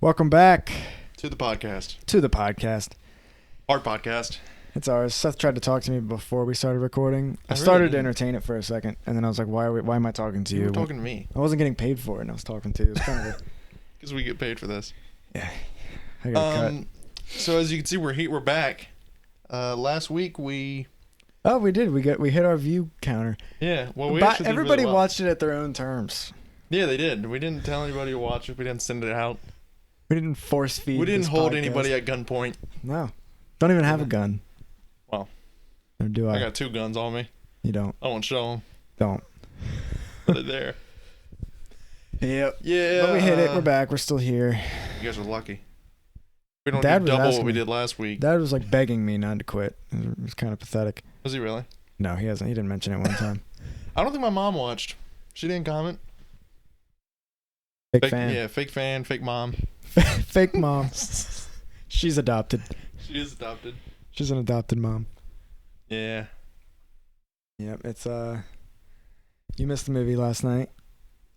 Welcome back To the podcast. to the podcast. Our podcast. It's ours. Seth tried to talk to me before we started recording. I really started to didn't. entertain it for a second, and then I was like, why am I talking to You you? were talking to me. I wasn't getting paid for it, and I was talking to you. It was kind of Because we get paid for this. yeah. I got cut. So as you can see, we're back. Last week we... Oh, we did. We hit our view counter. Yeah. Well, we But actually did everybody really well. watched it at their own terms. Yeah, they did. We didn't tell anybody to watch it. We didn't send it out. We didn't force feed. We didn't this hold podcast. anybody at gunpoint. No, don't even have a gun. Well, or do I? I got 2 guns on me. You don't. I won't show them. Don't. But they're there. Yep. Yeah. But we hit it. We're back. We're still here. You guys are lucky. We don't Dad do was double asking what we me. did last week. Dad was like begging me not to quit. It was kind of pathetic. Was he really? No, he hasn't. He didn't mention it one time. I don't think my mom watched. She didn't comment. Fake fan. Yeah, fake fan, fake mom. Fake mom. She's adopted. She is adopted. She's an adopted mom. Yeah. Yep. It's You missed the movie last night.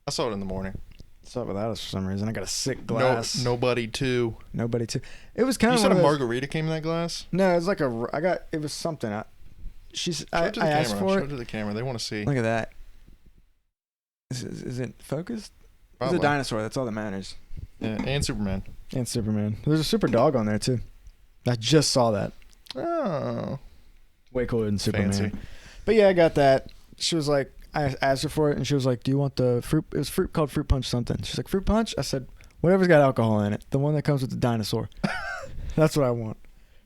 I saw it in the morning. What's up without us for some reason? I got a sick glass. Nobody too. Nobody too. It was kind You of. said one a of those- margarita came in that glass? No, it was like a. I got. It was something. I Show it to the asked camera. for Show it. it to the camera. They want to see. Look at that. Is it focused? Probably. It's a dinosaur. That's all that matters. Yeah, and Superman. And Superman. There's a super dog on there too. I just saw that. Oh. Way cooler than Superman. Fancy. But yeah, I got that. She was like, I asked her for it, and she was like, "Do you want the fruit?" It was fruit called Fruit Punch something. She's like, "Fruit Punch?" I said, "Whatever's got alcohol in it. The one that comes with the dinosaur. That's what I want."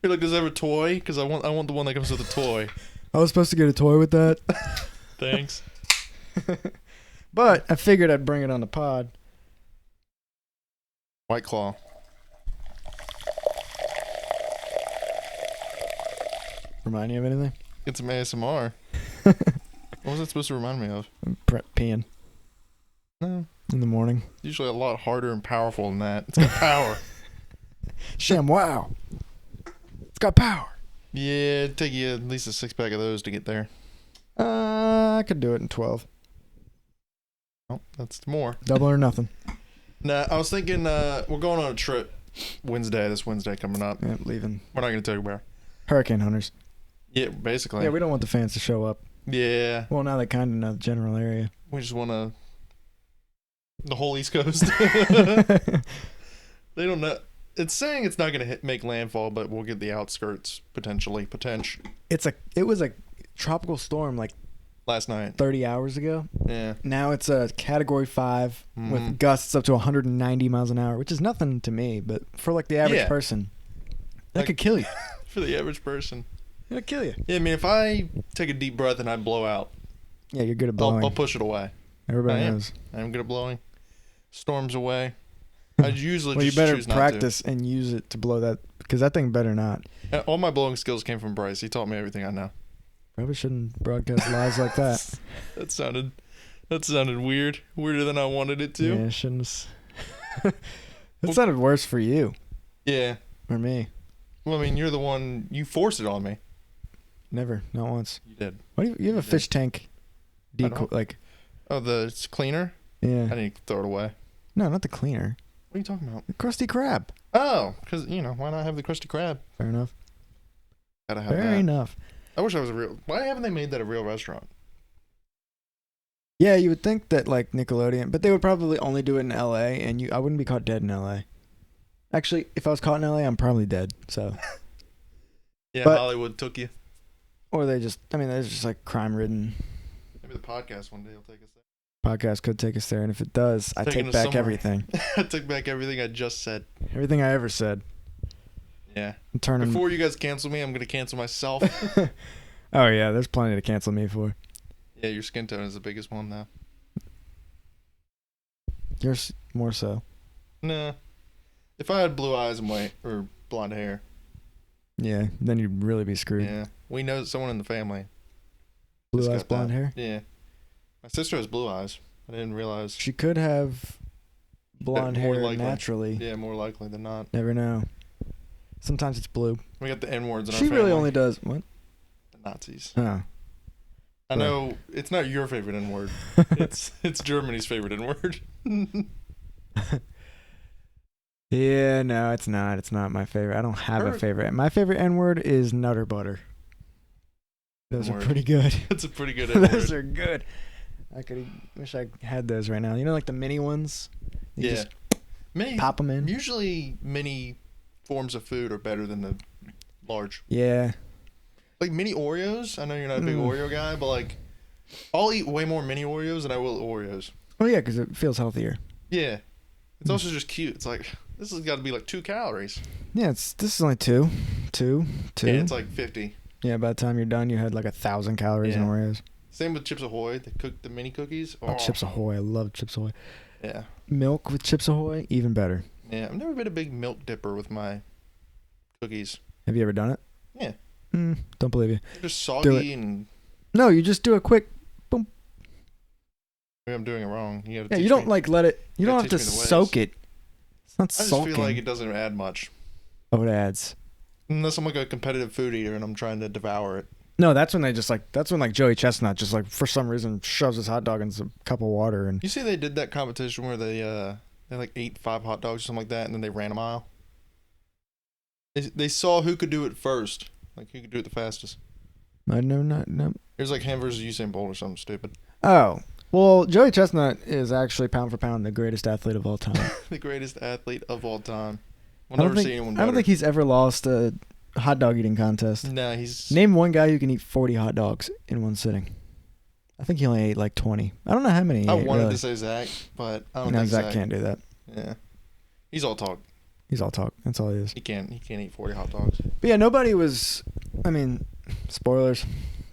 You're like, does it have a toy? Because I want the one that comes with a toy. I was supposed to get a toy with that, Thanks. but I figured I'd bring it on the pod. White Claw. Remind you of anything? Get some ASMR. What was it supposed to remind me of? Peeing No. in the morning. Usually a lot harder and powerful than that. It's got power. Sham, wow. It's got power. Yeah, it'd take you at least a 6-pack of those to get there. I could do it in 12. Oh, that's more. Double or nothing. Nah, I was thinking we're going on a trip this Wednesday coming up. Yeah, leaving. We're not going to tell you where. Hurricane hunters. Yeah, basically. Yeah, we don't want the fans to show up. Yeah. Well, now they kind of know the general area. We just want to... The whole East Coast. They don't know. It's saying it's not going to make landfall, but we'll get the outskirts, potentially. It was a tropical storm like Last night. 30 hours ago. Yeah. Now it's a category 5 with Mhm. gusts up to 190 miles an hour, which is nothing to me, but for like the average Yeah. person, that Like- could kill you. For the average person. It'll kill you. Yeah, I mean, if I take a deep breath and I blow out, Yeah, you're good at blowing. I'll push it away. Everybody I am. knows. I'm good at blowing. Storms away. I usually Well, you just better choose not practice and use it to blow that, because that thing better not. to. All my blowing skills came from Bryce. He taught me everything I know. Probably shouldn't broadcast lies like that. That sounded weird. Weirder than I wanted it to. Yeah, shouldn't. It sounded worse for you Yeah. or me. Well, I mean, you're the one. You forced it on me. Never, not once. You did. What do you have a did. fish tank? I don't. Like, Oh, it's cleaner? yeah. I need to throw it away. No, not the cleaner. What are you talking about? The Krusty Krab. Oh, because, why not have the Krusty Krab? Fair enough. Gotta have Fair that. enough. I wish I was a real... Why haven't they made that a real restaurant? Yeah, you would think that like Nickelodeon, but they would probably only do it in LA, and I wouldn't be caught dead in LA. Actually, if I was caught in LA, I'm probably dead. So, Yeah, But- Hollywood took you. or they're just like crime-ridden. Maybe the podcast one day will take us there. Podcast could take us there, and if it does, I Taking take us back somewhere. everything. I took back everything I just said. Everything I ever said. Yeah. I'm turning. Before you guys cancel me, I'm going to cancel myself. Oh yeah, there's plenty to cancel me for. Yeah, your skin tone is the biggest one now. Yours more so. Nah. If I had blue eyes and white or blonde hair, Yeah, then you'd really be screwed. yeah. We know someone in the family. Blue Just eyes, got blonde that. hair. Yeah. My sister has blue eyes. I didn't realize. She could have blonde more hair likely. naturally. Yeah, more likely than not. Never know. Sometimes it's blue. We got the N-words in our She family. really only does what? The Nazis. Oh. I know it's not your favorite N-word. It's Germany's favorite N-word. Yeah, no, it's not. It's not my favorite. I don't have a Heard- favorite. My favorite N word is Nutter Butter. Those are N-word. pretty good. That's a pretty good Those word. are good. I could wish I had those right now. You know, like the mini ones. You Yeah. just Mini, pop them in. usually mini forms of food are better than the large. Yeah. Like mini Oreos. I know you're not a big Mm. Oreo guy, but like, I'll eat way more mini Oreos than I will Oreos. Oh yeah, because it feels healthier. Yeah. It's also just cute. It's like, this has got to be like 2 calories. Yeah, this is only two. Yeah, it's like 50. Yeah, by the time you're done, you had like 1,000 calories in Yeah. Oreos. Same with Chips Ahoy. The mini cookies. Oh, Chips Ahoy. I love Chips Ahoy. Yeah. Milk with Chips Ahoy, even better. Yeah. I've never been a big milk dipper with my cookies. Have you ever done it? Yeah. Don't believe you. They're just soggy and No, you just do a quick. maybe I'm doing it wrong. You gotta Yeah, teach you don't me. like let it. You gotta don't have to teach me the ways. soak it. It's not I just soaking. feel like it doesn't add much. Oh, it adds. Unless I'm like a competitive food eater and I'm trying to devour it. No, that's when they just like. That's when like Joey Chestnut just like for some reason shoves his hot dog in a cup of water and. You see they did that competition where they like ate 5 hot dogs or something like that and then they ran a mile? They saw who could do it first. Like who could do it the fastest. I know not no. It was like him versus Usain Bolt or something stupid. Oh well, Joey Chestnut is actually pound for pound the greatest athlete of all time. The greatest athlete of all time. We'll I don't never think see anyone I better. don't think he's ever lost a hot dog eating contest. Nah, he's... Name one guy who can eat 40 hot dogs in one sitting. I think he only ate like 20. I don't know how many he I ate, wanted really. to say Zach, but I don't No, think Zach can't do that. Yeah. He's all talk. He's all talk. That's all he is. He can't eat 40 hot dogs. But yeah, nobody was. I mean, spoilers,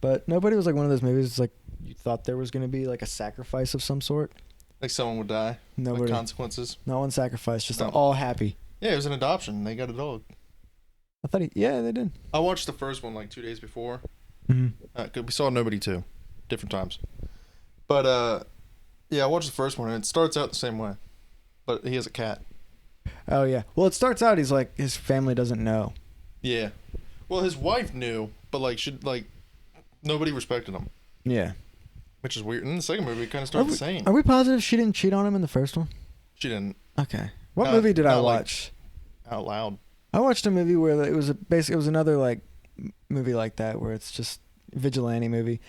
but nobody was like one of those movies. Like you thought there was going to be like a sacrifice of some sort. Like someone would die. Nobody. Like consequences. No one sacrificed. Just No. all happy. Yeah, it was an adoption. They got a dog. I thought yeah, they did. I watched the first one like 2 days before. Mm-hmm. 'Cause we saw Nobody too. Different times. But, yeah, I watched the first one and it starts out the same way. But he has a cat. Oh yeah. Well, it starts out he's like his family doesn't know. Yeah. Well, his wife knew, but nobody respected him. Yeah. Which is weird. And in the second movie, it kind of starts the same. Are we positive she didn't cheat on him in the first one? She didn't. Okay. What Not- movie did I not, like, watch? Out loud. I watched a movie where it was it was another like movie like that where it's just vigilante movie,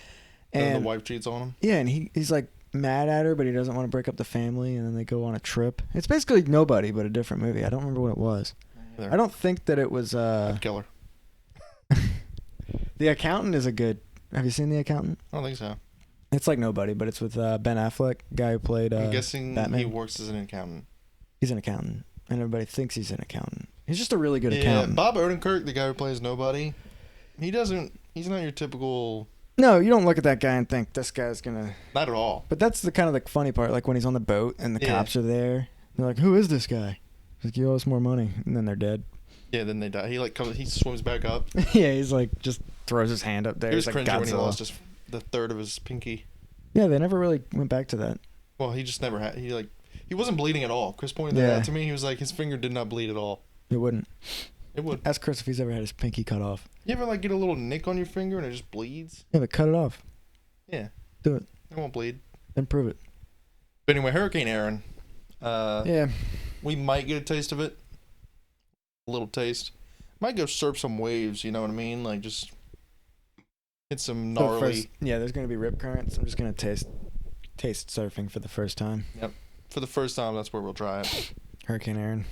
And and the wife cheats on him. yeah, and he's like mad at her, but he doesn't want to break up the family, and then they go on a trip. It's basically Nobody, but a different movie. I don't remember what it was. I don't think that it was. I'd kill her. The Accountant is a good. Have you seen The Accountant? I don't think so. It's like Nobody, but it's with Ben Affleck, guy who played. I'm guessing Batman. he works as an accountant. He's an accountant, and everybody thinks he's an accountant. He's just a really good Yeah, accountant. Bob Odenkirk, the guy who plays Nobody, he's not your typical, No, you don't look at that guy and think this guy's gonna. not at all. But that's the kind of the funny part, like when he's on the boat and the Yeah. cops are there. They're like, "Who is this guy?" He's like, "You owe us more money," and then they're dead. Yeah, then they die. He swims back up. Yeah, he's like just throws his hand up there. He was He's like cringing when he Godzilla. lost the third of his pinky. Yeah, they never really went back to that. Well, he just never had. He wasn't bleeding at all. Chris pointed that Yeah. out to me. He was like, his finger did not bleed at all. It wouldn't. It would. Ask Chris if he's ever had his pinky cut off. You ever get a little nick on your finger and it just bleeds? Yeah, but cut it off. Yeah. Do it. It won't bleed. Then prove it. But anyway, Hurricane Aaron. Yeah. We might get a taste of it. A little taste. Might go surf some waves, you know what I mean? Like just hit some For the gnarly. first- yeah, there's gonna be rip currents. I'm just gonna taste surfing for the first time. For the first time, that's where we'll try it. Hurricane Aaron.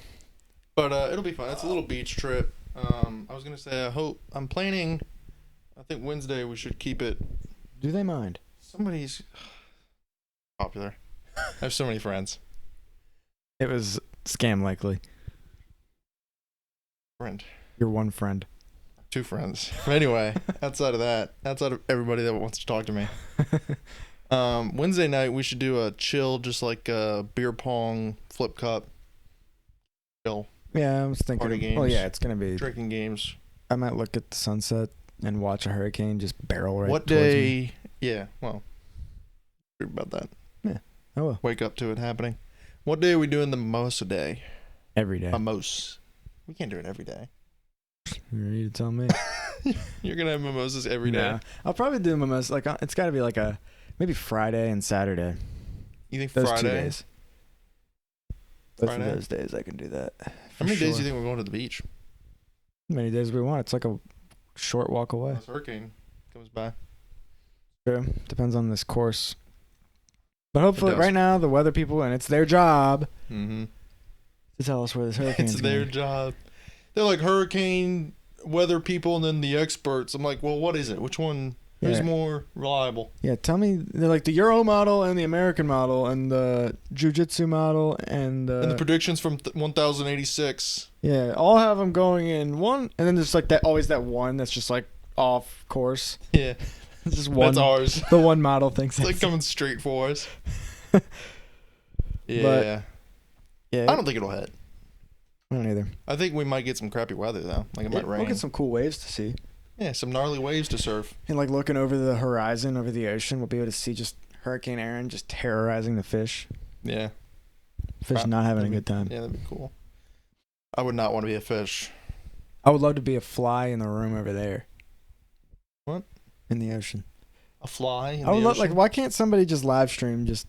But it'll be fun. It's a little beach trip. I was gonna say I'm planning. I think Wednesday we should keep it. Do they mind? Somebody's popular. I have so many friends. It was scam likely. Friend. Your one friend. 2 friends. But anyway, outside of everybody that wants to talk to me, Wednesday night we should do a chill, just like a beer pong, flip cup, chill, Yeah, I was thinking. Party games. Well, yeah, it's gonna be. drinking games. I might look at the sunset and watch a hurricane just barrel right. What towards me. day? Yeah, well, about that. Oh well. Wake up to it happening. What day are we doing the mimosa day? Every day. Mimose. We can't do it every day. You need to tell me. You're gonna have mimosas every day. No. I'll probably do mimosa. Like it's got to be like maybe Friday and Saturday. You think Those Friday? 2 days. Both Friday. of those days I can do that. How many days do you think we're going to the beach? How many days we want? It's like a short walk away. Unless hurricane comes by. True. Depends on this course. But hopefully, does. right now, the weather people, and it's their job Mm-hmm. to tell us where this hurricane's It's their job. They're like hurricane weather people and then the experts. I'm like, well, what is it? Which one? Who's Yeah. more reliable? Yeah, tell me. They're like the Euro model and the American model and the Jiu-Jitsu model and And the predictions from 1086. yeah, all have them going in one, and then there's like that always that one that's just like off course. Yeah, It's just one. that's ours. The one model thinks It's like it's coming straight for us. Yeah. But- yeah. I don't think it'll hit. I don't either. I think we might get some crappy weather though. Like it might rain. We'll get some cool waves to see. Yeah, some gnarly waves to surf. And like looking over the horizon, over the ocean, we'll be able to see just Hurricane Aaron just terrorizing the fish. Yeah. Fish not having a good time. Yeah, that'd be cool. I would not want to be a fish. I would love to be a fly in the room over there. What? In the ocean. A fly in I would the love, ocean? like, why can't somebody just live stream, just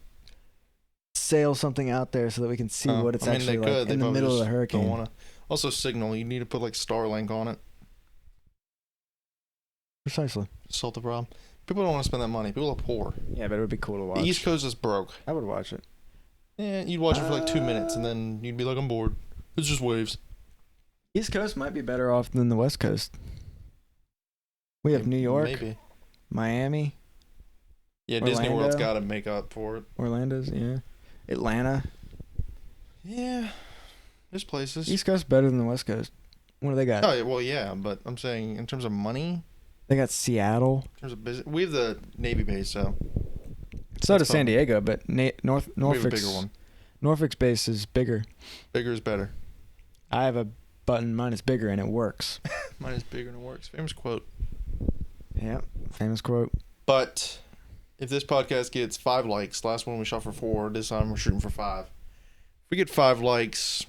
sail something out there so that we can see what it's actually like in the middle of the hurricane? Don't wanna. Also, signal. You need to put like Starlink on it. Precisely. Solve the problem. People don't want to spend that money. People are poor. Yeah, but it would be cool to watch. The East Coast is broke. I would watch it. Yeah, you'd watch it for like 2 minutes and then you'd be like, I'm bored. It's just waves. East Coast might be better off than the West Coast. We have New York, Maybe. Miami, Yeah, Disney Orlando. World's got to make up for it. Orlando's, yeah. Atlanta. Yeah. There's places. East Coast better than the West Coast. What do they got? Oh, yeah, well, yeah, but I'm saying in terms of money, They got Seattle. in terms of business, we have the Navy base, so So does That's San fun. Diego, but we have a Norfolk's bigger one. Norfolk's base is bigger. Bigger is better. I have a button. Mine is bigger, and it works. Mine is bigger and it works. Famous quote. Yep. Famous quote. But if this podcast gets 5 likes, last one we shot for 4, this time we're shooting for 5. If we get 5 likes,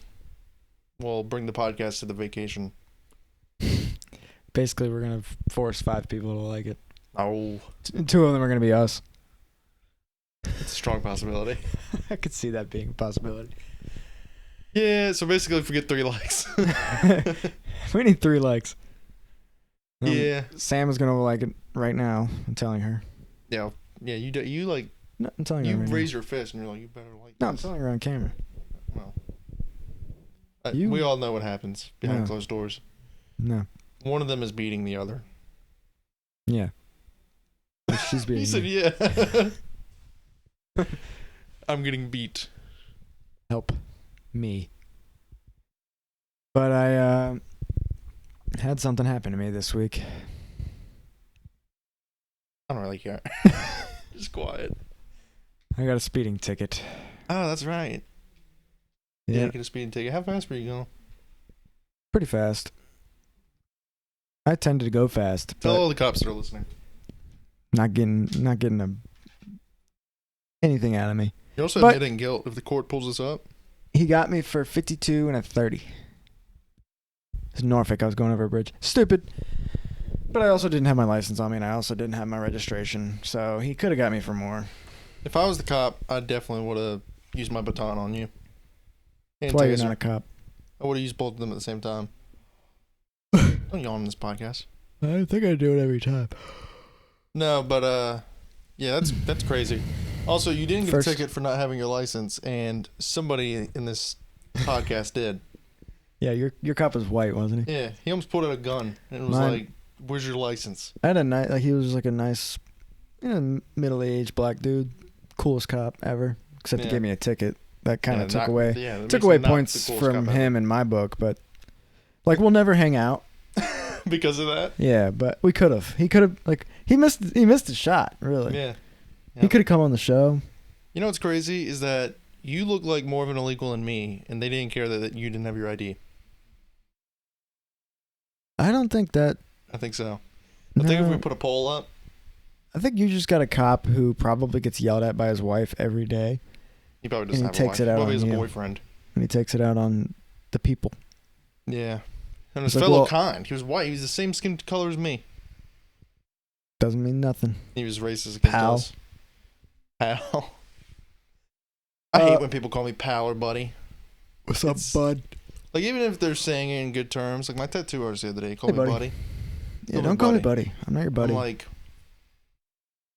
we'll bring the podcast to the vacation. Basically, we're gonna force 5 people to like it. Oh, 2 of them are gonna be us. it's a strong possibility. I could see that being a possibility. Yeah, so basically if we get 3 likes. We need 3 likes. Yeah. Sam is gonna like it right now. I'm telling her. Yeah, you like, No, I'm telling you her. Right raise your fist and you're like, you better like No, I'm this. telling her on camera. Well, You- we all know what happens behind No. closed doors. No. One of them is beating the other. Yeah. She's being. He said, yeah. I'm getting beat. Help me. But I had something happen to me this week. I don't really care. Just quiet. I got a speeding ticket. Oh, that's right. Yeah, get a speeding ticket. How fast were you going? Pretty fast. I tended to go fast, Tell but all the cops that are listening. not getting anything out of me. You're also But- admitting guilt if the court pulls this up. He got me for 52 and a 30. It's Norfolk. I was going over a bridge. Stupid. But I also didn't have my license on me, and I also didn't have my registration. So he could have got me for more. If I was the cop, I definitely would have used my baton on you. That's And why you're taser. not a cop. I would have used both of them at the same time. Don't yawn on this podcast. I think I do it every time. No, but yeah, that's crazy. Also, you didn't get First- a ticket for not having your license, and somebody in this podcast did. Yeah, your cop was white, wasn't he? Yeah, he almost pulled out a gun and was Mine- like, "Where's your license?" I had a nice, like he was like a nice, middle-aged black dude, coolest cop ever. Except he Yeah. gave me a ticket. That kind of Yeah, took away Yeah, that took makes away him not points the coolest from cop him in my book. But like we'll never hang out. ever. Because of that. Yeah, but we could have. He could have like he missed his shot. Really. Yeah. He could have come on the show. You know what's crazy is that you look like more of an illegal than me, and they didn't care that you didn't have your ID. I don't think that. I think so. I think if we No. put a poll up, I think you just got a cop who probably gets yelled at by his wife every day, he probably And doesn't he have takes a it wife. out Probably on has a you. boyfriend. and he takes it out on the people. Yeah. And his It's like, fellow well- kind. He was white. He was the same skin color as me. Doesn't mean nothing. He was racist against Pal. us. Pal. I hate Uh, when people call me pal or buddy. What's up, bud? Like, even if they're saying it in good terms, like my tattoo artist the other day called me buddy. Yeah, don't call me buddy. I'm not your buddy. I'm like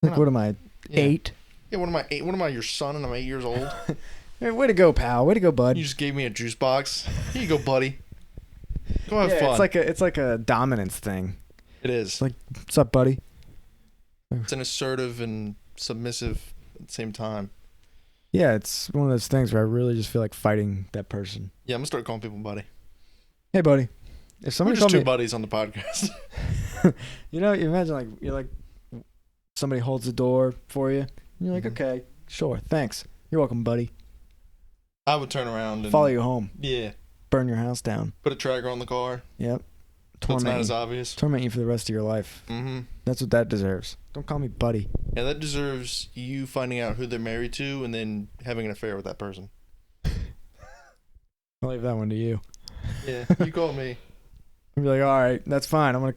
what am I, 8? Yeah, what am I, 8? What am I, your son, and I'm 8 years old? Hey, way to go, pal. Way to go, bud. You just gave me a juice box. Here you go, buddy. Go have fun. It's like a dominance thing. It is. It's like, what's up, buddy? It's an assertive and submissive at the same time. Yeah, it's one of those things where I really just feel like fighting that person. Yeah, I'm gonna start calling people buddy. Hey, buddy. If somebody We're just two buddies on the podcast. You imagine like somebody holds the door for you. And you're like, okay, sure, thanks. You're welcome, buddy. I would turn around and follow you home. Yeah. Burn your house down. Put a tracker on the car. Yep. That's not as obvious. Torment you for the rest of your life. Mm-hmm. That's what that deserves. Don't call me buddy. Yeah, that deserves you finding out who they're married to and then having an affair with that person. I'll leave that one to you. Yeah, you call me. I'll be like, all right, that's fine. I'm gonna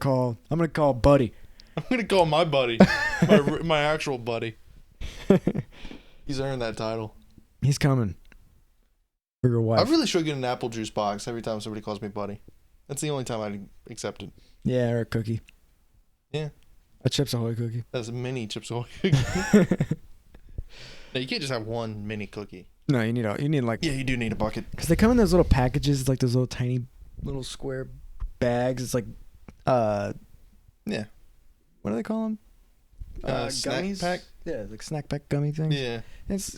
call buddy. I'm gonna call my buddy, my actual buddy. He's earned that title. He's coming. For your wife. I really should get an apple juice box every time somebody calls me buddy. That's the only time I'd accept it. Yeah, or a cookie. Yeah. A Chips Ahoy cookie. That's a mini Chips Ahoy cookie. No, you can't just have one mini cookie. No, you need like. Yeah, you do need a bucket. Because they come in those little packages, like those little tiny, little square bags. It's like, yeah. What do they call them? Snack gummies? pack? Yeah, like snack pack gummy things. Yeah.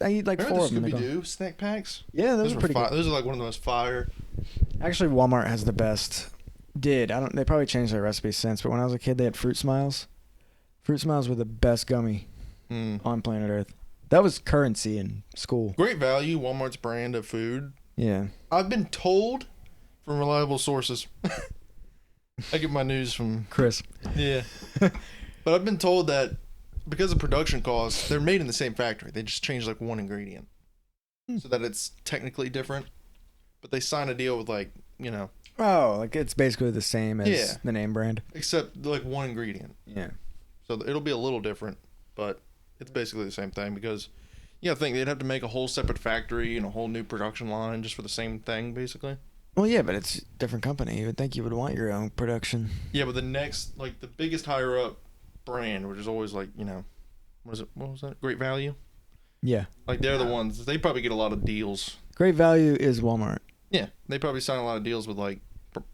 I eat like Remember 4 of them. Scooby-Doo snack packs? Yeah, those are pretty good. Those are like one of the most fire. Actually, Walmart has the best. They probably changed their recipes since, but when I was a kid, they had Fruit Smiles. Fruit Smiles were the best gummy on planet Earth. That was currency in school. Great Value, Walmart's brand of food. Yeah. I've been told from reliable sources. I get my news from Chris. Yeah. But I've been told that because of production costs, they're made in the same factory. They just change like one ingredient so that it's technically different. But they sign a deal with Oh, like it's basically the same as the name brand. Except like one ingredient. Yeah. So it'll be a little different, but it's basically the same thing because I think they'd have to make a whole separate factory and a whole new production line just for the same thing, basically. Well, yeah, but it's a different company. You would think you would want your own production. Yeah, but the next, like the biggest higher up brand, which is always like, what was that? Great Value? Yeah. Like they're the ones, they probably get a lot of deals. Great Value is Walmart. Yeah, they probably sign a lot of deals with like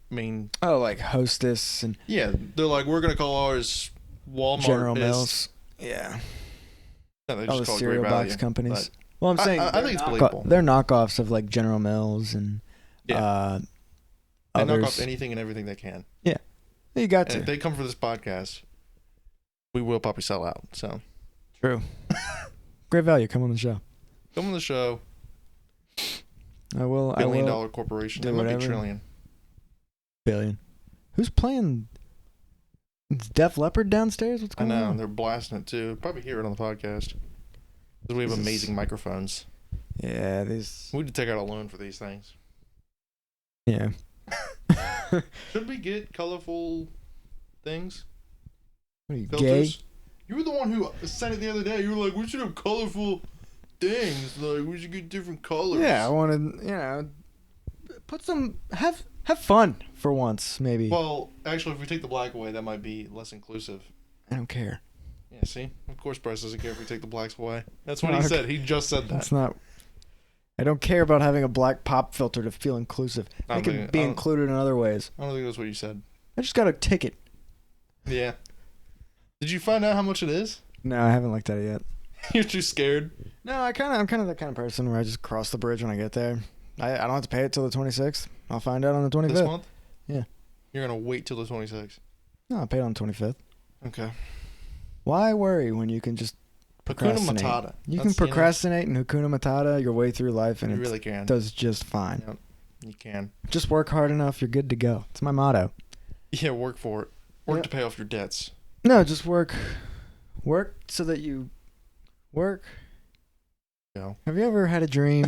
main. Oh, like Hostess and. Yeah, they're like, we're gonna call ours Walmart. General Mills. Yeah. No, they All just the call it cereal Great box Value, companies. Well, I'm saying I think it's believable. They're knockoffs of like General Mills and. Yeah. They others. knock off anything and everything they can. Yeah, you got and to. If they come for this podcast, we will probably sell out. So true. Great Value, come on the show. Come on the show. I will. $1 billion corporation. They might be trillion. Billion. Who's playing? It's Def Leppard downstairs. What's going on? I know they're blasting it too. Probably hear it on the podcast because we have amazing microphones. Yeah, these. We need to take out a loan for these things. Yeah. Should we get colorful things? What are you, filters? gay? You were the one who said it the other day. You were like, we should have colorful things. Like, we should get different colors. Yeah, I wanted, put some, have fun for once, maybe. Well, actually, if we take the black away, that might be less inclusive. I don't care. Yeah, see? Of course Bryce doesn't care if we take the blacks away. That's what he said. He just said that. That's not... I don't care about having a black pop filter to feel inclusive. I can be included in other ways. I don't think that's what you said. I just got a ticket. Yeah. Did you find out how much it is? No, I haven't looked at it yet. You're too scared? No, I'm kind of that kind of person where I just cross the bridge when I get there. I don't have to pay it till the 26th. I'll find out on the 25th. This month? Yeah. You're going to wait till the 26th? No, I'll pay it on the 25th. Okay. Why worry when you can just procrastinate? Hakuna Matata. You can procrastinate and Hakuna Matata your way through life, and you really can. Does just fine. Yep. You can. Just work hard enough, you're good to go. It's my motto. Yeah, work for it. Work to pay off your debts. No, just work. Work so that you work. Yeah. Have you ever had a dream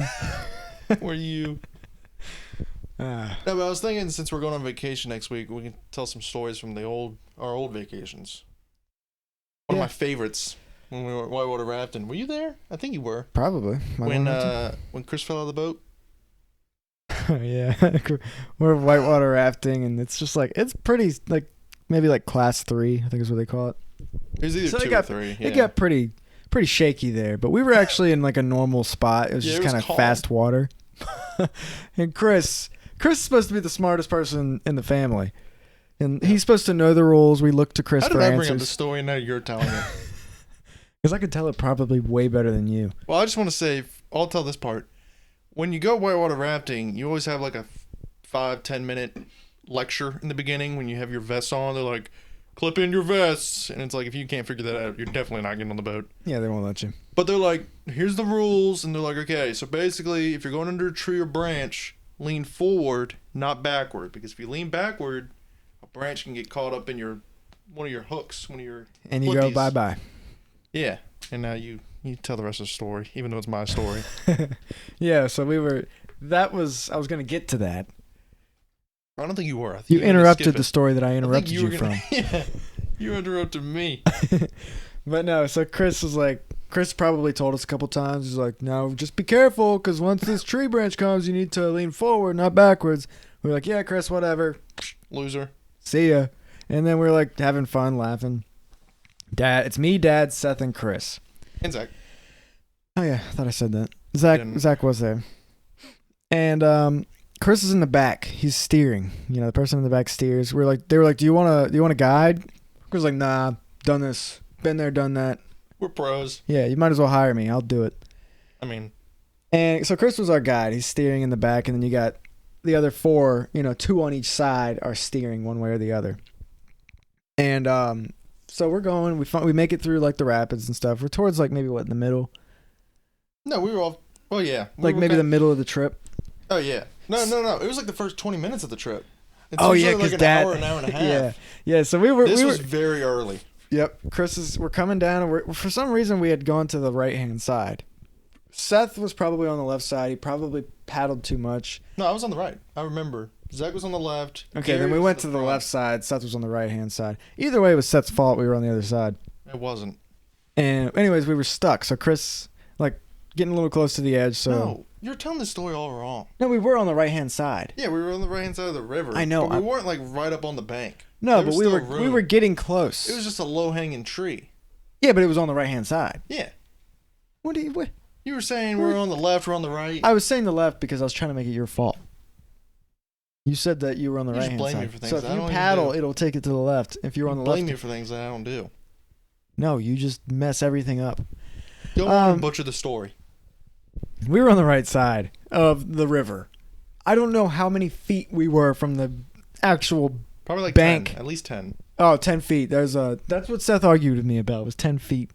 where you... No, but I was thinking since we're going on vacation next week, we can tell some stories from our old vacations. One of my favorites when we were whitewater rafting. Were you there? I think you were. Probably. When Chris fell out of the boat. Yeah, we're whitewater rafting, and it's just like it's pretty like maybe like class 3, I think is what they call it. It was either So 2 or 3. Yeah. It got pretty shaky there, but we were actually in like a normal spot. It was Yeah, just it was kind of calm. fast water. And Chris is supposed to be the smartest person in the family, and he's supposed to know the rules. We look to Chris How for did I bring up the answers story and now you're telling it? because I could tell it probably way better than you. Well, I just want to say, I'll tell this part. When you go whitewater rafting, you always have like a 5-10 minute lecture in the beginning when you have your vests on. They're like, clip in your vests. And it's like, if you can't figure that out, you're definitely not getting on the boat. Yeah, they won't let you. But they're like, here's the rules. And they're like, okay, so basically, if you're going under a tree or branch, lean forward, not backward. Because if you lean backward, a branch can get caught up in one of your hooks, one of your And you hookies. go bye-bye. Yeah. And now you tell the rest of the story, even though it's my story. Yeah, so I was going to get to that. I don't think you were. I think You were gonna interrupted skip the it. story that I I think interrupted you were gonna- from. Yeah, you interrupted me. But no, so Chris probably told us a couple times. He's like, no, just be careful, because once this tree branch comes, you need to lean forward, not backwards. We're like, yeah, Chris, whatever. Loser. See ya. And then we're like having fun, laughing. It's me, Dad, Seth, and Chris. And Zach. Oh yeah, I thought I said that. Didn't. Zach was there. And Chris is in the back. He's steering. You know, the person in the back steers. They were like, do you want a guide? Chris was like, nah, done this. Been there, done that. We're pros. Yeah, you might as well hire me. I'll do it. I mean, And so Chris was our guide. He's steering in the back, and then you got the other 4, 2 on each side are steering one way or the other. And so we're going. We make it through like the rapids and stuff. We're towards like maybe in the middle, no, we were all. Well, yeah. like maybe the middle of the trip. Oh yeah. No. It was like the first 20 minutes of the trip. It's Oh yeah, usually because like an Dad. hour and a half. Yeah. So we were. This was very early. Yep. We're coming down, and for some reason we had gone to the right hand side. Seth was probably on the left side. He probably paddled too much. No, I was on the right. I remember. Zach was on the left. Okay, Gary then we was went in to the front. left side. Seth was on the right hand side. Either way, it was Seth's fault. We were on the other side. It wasn't. And anyways, we were stuck. So Chris, like, getting a little close to the edge. So No, you're telling the story all wrong. no, we were on the right hand side. Yeah, we were on the right hand side of the river. I know, But we weren't like right up on the bank. No, There but was we still were room. getting close. It was just a low hanging tree. Yeah, but it was on the right hand side. Yeah. What? You were saying we're on the left, we're on the right. I was saying the left because I was trying to make it your fault. You said that you were on the You right just hand blame side. me for things So if that I you don't even paddle, do. it'll take it to the left. If you're on the blame left, me for things that I don't do. no, you just mess everything up. Don't butcher the story. We were on the right side of the river. I don't know how many feet we were from the actual Probably like bank. 10, at least 10. 10 feet. That's what Seth argued with me about, was 10 feet.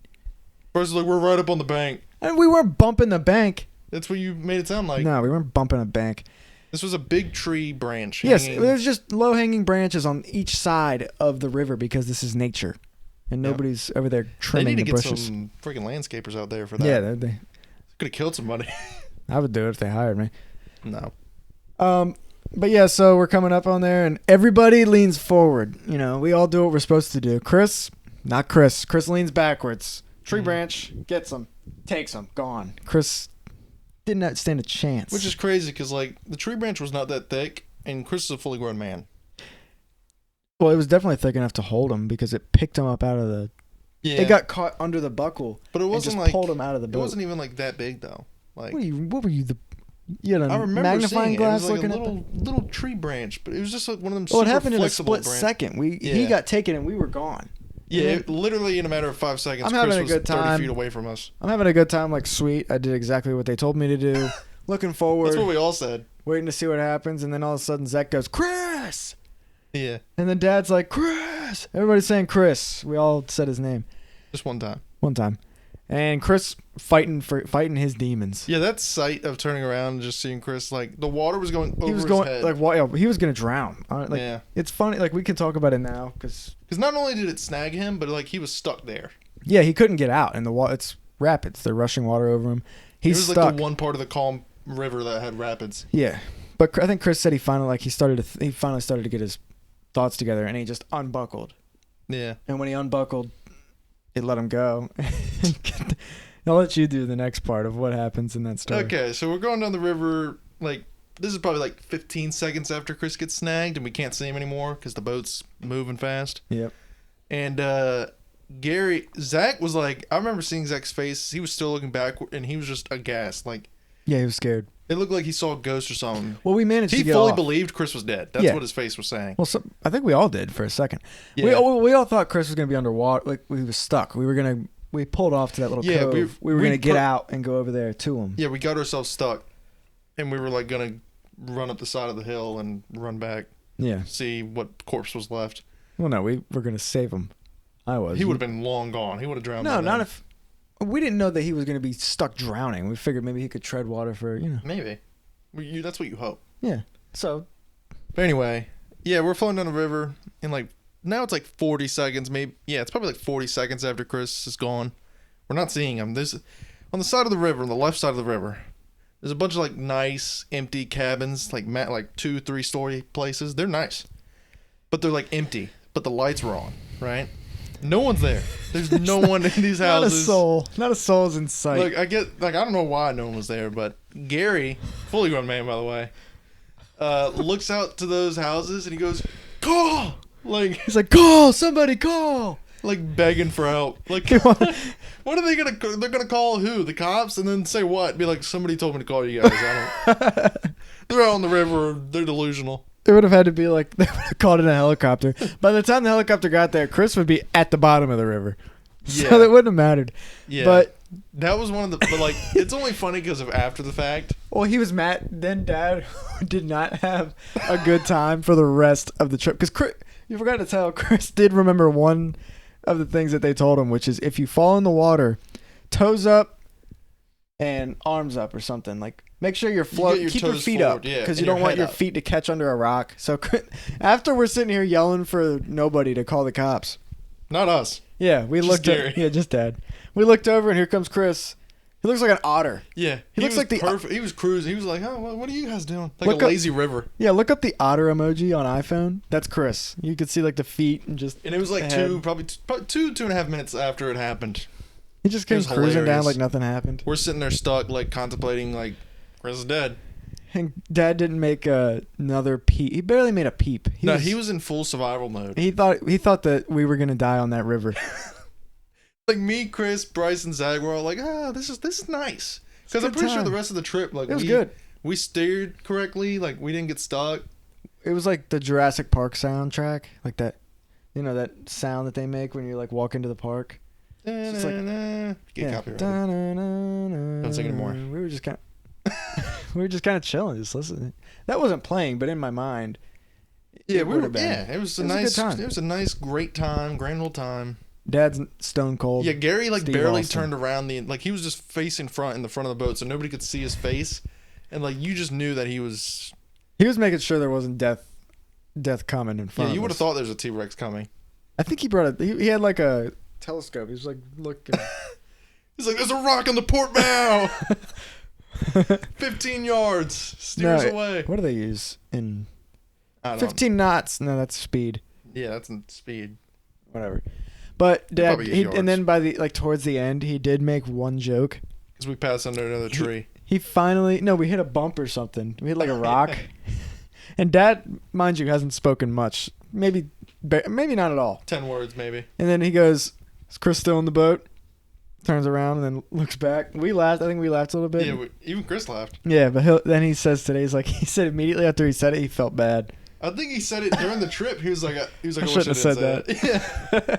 First, like, we're right up on the bank. And we weren't bumping the bank. That's what you made it sound like. No, we weren't bumping a bank. This was a big tree branch. Yes, hanging- there's just low-hanging branches on each side of the river because this is nature. And Yep. nobody's over there They trimming need to the get bushes. some freaking landscapers out there for that. Yeah, they Could have killed somebody. I would do it if they hired me. No. But yeah, so we're coming up on there, and everybody leans forward. You know, we all do what we're supposed to do. Not Chris. Chris leans backwards. Tree branch gets him, takes him, gone. Chris did not stand a chance. Which is crazy because, like, the tree branch was not that thick, and Chris is a fully grown man. well, it was definitely thick enough to hold him because it picked him up out of the. Yeah. It got caught under the buckle. but it and wasn't just like. pulled him out of the It boat. wasn't even, like, that big, though. Like, What were you? You had a I remember magnifying seeing it. glass It was like looking a at little tree branch, but it was just like one of them Well, super it happened in a flexible split branch. second. He Yeah. got taken and we were gone. Yeah, And then- literally in a matter of 5 seconds, I'm Chris having a was good 30 time. feet away from us. I'm having a good time. Like, sweet. I did exactly what they told me to do. Looking forward. That's what we all said. Waiting to see what happens, and then all of a sudden Zach goes, Chris! Yeah, And then Dad's like, Chris! Everybody's saying Chris. We all said his name just one time. one time. And Chris fighting his demons. Yeah, that sight of turning around and just seeing Chris, like, the water was going over He was his going, head. like, he was going to drown. Like, yeah. It's funny, like, we can talk about it now, because, Because not only did it snag him, but, like, he was stuck there. yeah, he couldn't get out, and the water, it's rapids. They're rushing water over him. He's it was stuck. like the one part of the calm river that had rapids. Yeah. But I think Chris said he finally started to get his thoughts together, and he just unbuckled. Yeah. And when he unbuckled, it let him go. I'll let you do the next part of what happens in that story. Okay, so we're going down the river, like, this is probably like 15 seconds after Chris gets snagged and we can't see him anymore because the boat's moving fast. Yep. And Zach was like, I remember seeing Zach's face. He was still looking backward and he was just aghast. Like, yeah, he was scared. It looked like he saw a ghost or something. Well, we managed to get He fully off. believed Chris was dead. That's what his face was saying. Well, I think we all did for a second. Yeah. We all thought Chris was going to be underwater. Like, we was stuck. We pulled off to that little cove. We were going to get out and go over there to him. Yeah, we got ourselves stuck. And we were like going to run up the side of the hill and run back. Yeah. See what corpse was left. Well, no, we were going to save him. I was. He would have been long gone. He would have drowned. No, not if... We didn't know that he was going to be stuck drowning. We figured maybe he could tread water for, Maybe. That's what you hope. Yeah. So. But anyway, yeah, we're floating down the river, and like now it's like 40 seconds, maybe. Yeah, it's probably like 40 seconds after Chris is gone. We're not seeing him. There's on the side of the river, on the left side of the river. There's a bunch of like nice empty cabins, like 2-3 story places. They're nice, but they're like empty. But the lights were on, right? No one's there. There's no one in these houses. Not a soul is in sight. I don't know why no one was there, but Gary, fully grown man by the way, looks out to those houses and he goes, "Call!" Like he's like, "Call! Somebody call!" Like begging for help. Like what are they gonna? They're gonna call who? The cops? And then say what? Be like, somebody told me to call you guys. They're out on the river. They're delusional. It would have had to be like they would have called in a helicopter. By the time the helicopter got there, Chris would be at the bottom of the river, so that wouldn't have mattered. Yeah, but that was one of the. But like, it's only funny because of after the fact. Well, he was mad. Then Dad did not have a good time for the rest of the trip because you forgot to tell Chris did remember one of the things that they told him, which is if you fall in the water, toes up and arms up or something like. Make sure you're floating. Keep your feet forward, up because you don't want your feet to catch under a rock. So after we're sitting here yelling for nobody to call the cops. Not us. Yeah, we looked at just Dad. We looked over and here comes Chris. He looks like an otter. Yeah, he looks like perfect. He was cruising. He was like, "Oh, what are you guys doing?" Like a lazy river. Yeah, look up the otter emoji on iPhone. That's Chris. You could see like the feet and just. And it was like probably 2.5 minutes after it happened. He just came cruising down like nothing happened. We're sitting there stuck, like contemplating, like Chris is dead. And Dad didn't make another peep. He barely made a peep. He was in full survival mode. He thought that we were gonna die on that river. Like me, Chris, Bryce, and Zach were all like, this is nice. Because I'm pretty sure the rest of the trip, like, it was good. We steered correctly. Like, we didn't get stuck. It was like the Jurassic Park soundtrack, like that, that sound that they make when you like walk into the park. It's like, get copyrighted. Don't sing anymore. We were just kind of chilling, just listening. That wasn't playing, but in my mind, yeah, it was a nice time. It was a nice, great time, grand old time. Dad's stone cold. Yeah, Gary like Steve barely Austin. turned around he was just facing front in the front of the boat, so nobody could see his face, and like you just knew that he was. He was making sure there wasn't death coming in front. Yeah, you of would us. have thought there was a T-Rex coming. I think he brought he had like a telescope. He was like looking. He's like, "There's a rock on the port bow." 15 yards. Steers away. What do they use in? 15 knots. No, that's speed. Yeah, that's speed. Whatever. But Dad, and then by the towards the end, he did make one joke. Because we passed under another tree. He finally we hit a bump or something. We hit like a rock. And Dad, mind you, hasn't spoken much. Maybe not at all. 10 words, maybe. And then he goes, "Is Chris still in the boat?" Turns around and then looks back. We laughed. I think we laughed a little bit. Yeah, even Chris laughed. Yeah, but then he says today, he said immediately after he said it, he felt bad. I think he said it during the trip. He was like, I shouldn't have said that. Yeah.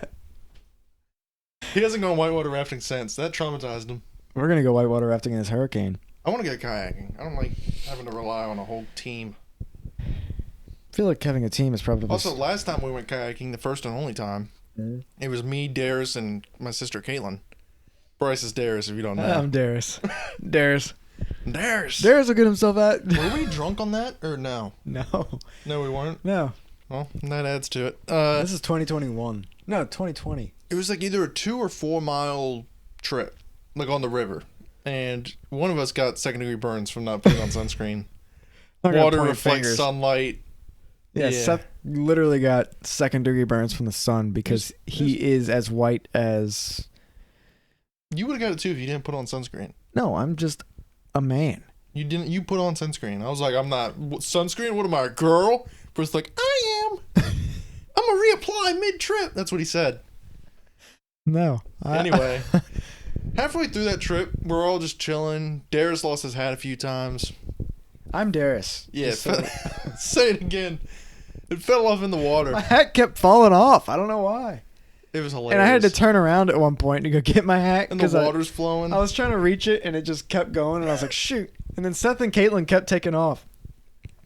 He hasn't gone whitewater rafting since. That traumatized him. We're going to go whitewater rafting in this hurricane. I want to get kayaking. I don't like having to rely on a whole team. I feel like having a team is probably... Also, last time we went kayaking, the first and only time, it was me, Darius, and my sister, Caitlin. Bryce is Darius, if you don't know. I'm Darius. Darius will get himself out. Were we drunk on that, or no? No. No, we weren't? No. Well, that adds to it. This is 2021. No, 2020. It was like either a 2 or 4 mile trip, like on the river. And one of us got second-degree burns from not putting on sunscreen. Water reflects sunlight. Yeah, Seth literally got second-degree burns from the sun because he is as white as... You would have got it too if you didn't put on sunscreen. No, I'm just a man. You didn't. You put on sunscreen. I was like, I'm not sunscreen. What am I, a girl? Bryce like, I am. I'm gonna reapply mid-trip. That's what he said. No. Anyway, halfway through that trip, we're all just chilling. Darius lost his hat a few times. I'm Darius. Yeah. Say it again. It fell off in the water. My hat kept falling off. I don't know why. It was hilarious. And I had to turn around at one point to go get my hat. And the water's flowing. I was trying to reach it, and it just kept going, and I was like, shoot. And then Seth and Caitlin kept taking off.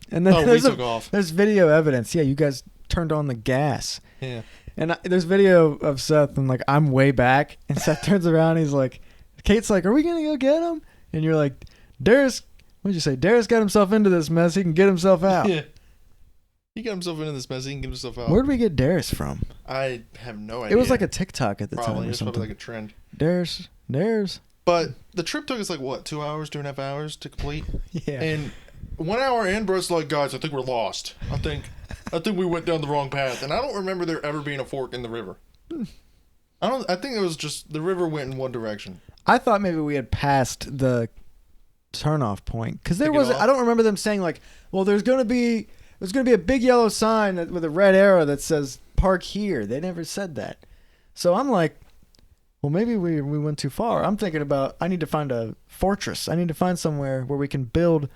And then we took off. There's video evidence. Yeah, you guys turned on the gas. Yeah. And there's video of Seth, and like I'm way back, and Seth turns around, and he's like, Kate's like, are we going to go get him? And you're like, Darius, what'd you say? Darius got himself into this mess. He can get himself out. Yeah. He got himself into this mess. He can get himself out. Where did we get Darius from? I have no idea. It was like a TikTok at the time or It was something. probably like a trend. Darius. But the trip took us like, what, 2 hours, 2.5 hours to complete? Yeah. And 1 hour in, Bryce like, guys, I think we're lost. I think we went down the wrong path. And I don't remember there ever being a fork in the river. I think it was just the river went in one direction. I thought maybe we had passed the turnoff point because there was. I don't remember them saying like, well, there's gonna be a big yellow sign with a red arrow that says park here. They never said that. So I'm like, well, maybe we went too far. I'm thinking about I need to find a fortress. I need to find somewhere where we can build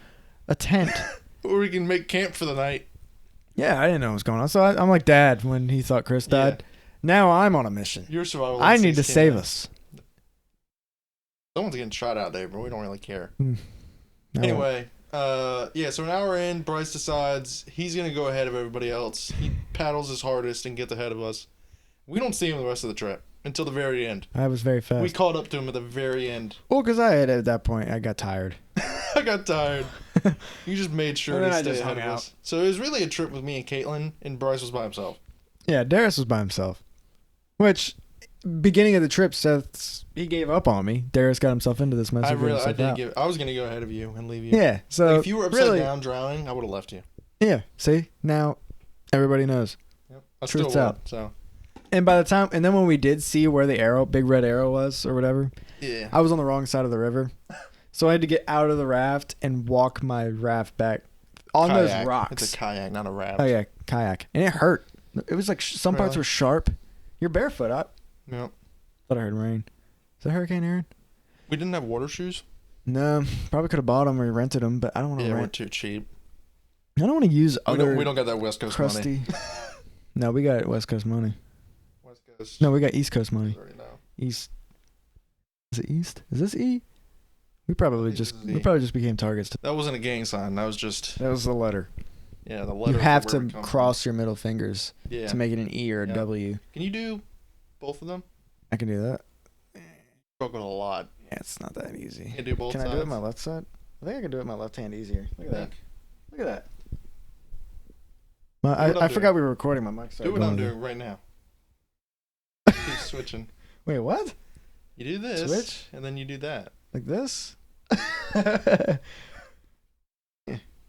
a tent. Or we can make camp for the night. Yeah, I didn't know what was going on. So I'm like Dad when he thought Chris died. Yeah. Now I'm on a mission. Your survival. I need to save us. Someone's getting shot out there, but we don't really care. No. Anyway, so an hour in, Bryce decides he's going to go ahead of everybody else. He paddles his hardest and gets ahead of us. We don't see him the rest of the trip until the very end. I was very fast. We caught up to him at the very end. Well, because at that point, I got tired. I got tired. You just made sure to stay ahead of out. us. So it was really a trip with me and Caitlin, and Bryce was by himself. Yeah, Darius was by himself. Which, beginning of the trip, he gave up on me. Darius got himself into this mess. I was going to go ahead of you and leave you. Yeah, so like if you were upside down drowning, I would have left you. Yeah, see? Now, everybody knows. Yep. Truth's out. So. And by the time, and then when we did see where the big red arrow was, or whatever, yeah, I was on the wrong side of the river. So I had to get out of the raft and walk my raft back on those rocks. It's a kayak, not a raft. Oh, yeah, kayak. And it hurt. It was like some parts were sharp. You're barefoot. Yep. Thought I heard rain. Is that Hurricane Aaron? We didn't have water shoes? No. Probably could have bought them or rented them, but I don't want to rent. Yeah, we're too cheap. I don't want to use other We don't got that West Coast crusty. money. No, we got West Coast money. West Coast. No, we got East Coast money. Already know. East. Is it East? Is this E? We probably just became targets. That wasn't a gang sign. That was the letter. Yeah, the letter. You have to cross your middle fingers to make it an E or a W. Can you do both of them? I can do that. Struggled a lot. Yeah, it's not that easy. You can do both sides? Can I do it with my left side? I think I can do it with my left hand easier. Look at that. Look at that. I forgot we were recording. My mic started. Do what I'm doing right now. Keep switching. Wait, what? You do this. Switch? And then you do that. Like this?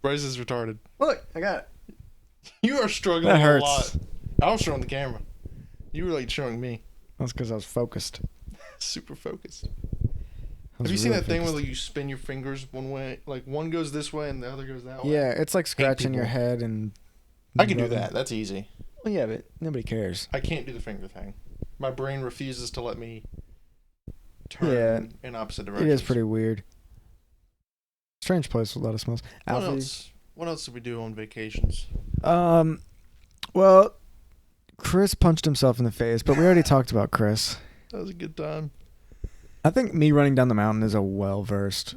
Bryce is retarded. Look, I got it. You are struggling that hurts. a lot. I was showing the camera. You were like showing me. That's because I was focused. Super focused. Have you seen that thing where like you spin your fingers one way, like one goes this way and the other goes that way? Yeah, it's like scratching your head and. I can do that. That's easy. Well, yeah, but nobody cares. I can't do the finger thing. My brain refuses to let me turn in opposite directions. It is pretty weird. Strange place with a lot of smells. What else did we do on vacations? Well, Chris punched himself in the face, but we already talked about Chris. That was a good time. I think me running down the mountain is a well-versed.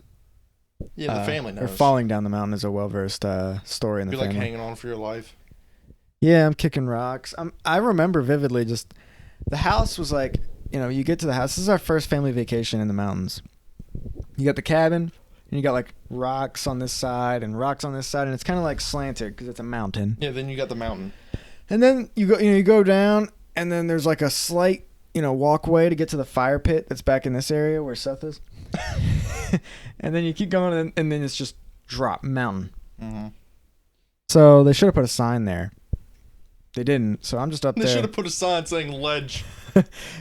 Yeah, the family knows. Or falling down the mountain is a well-versed story in the family. You're like hanging on for your life. Yeah, I'm kicking rocks. I remember vividly just the house was like, you get to the house. This is our first family vacation in the mountains. You got the cabin, and you got like rocks on this side and rocks on this side, and it's kind of like slanted because it's a mountain. Yeah, then you got the mountain. And then you go down, and then there's like a slight walkway to get to the fire pit that's back in this area where Seth is. And then you keep going, and then it's just drop mountain. Mm-hmm. So they should have put a sign there. They didn't, so I'm just up there. They should have put a sign saying ledge.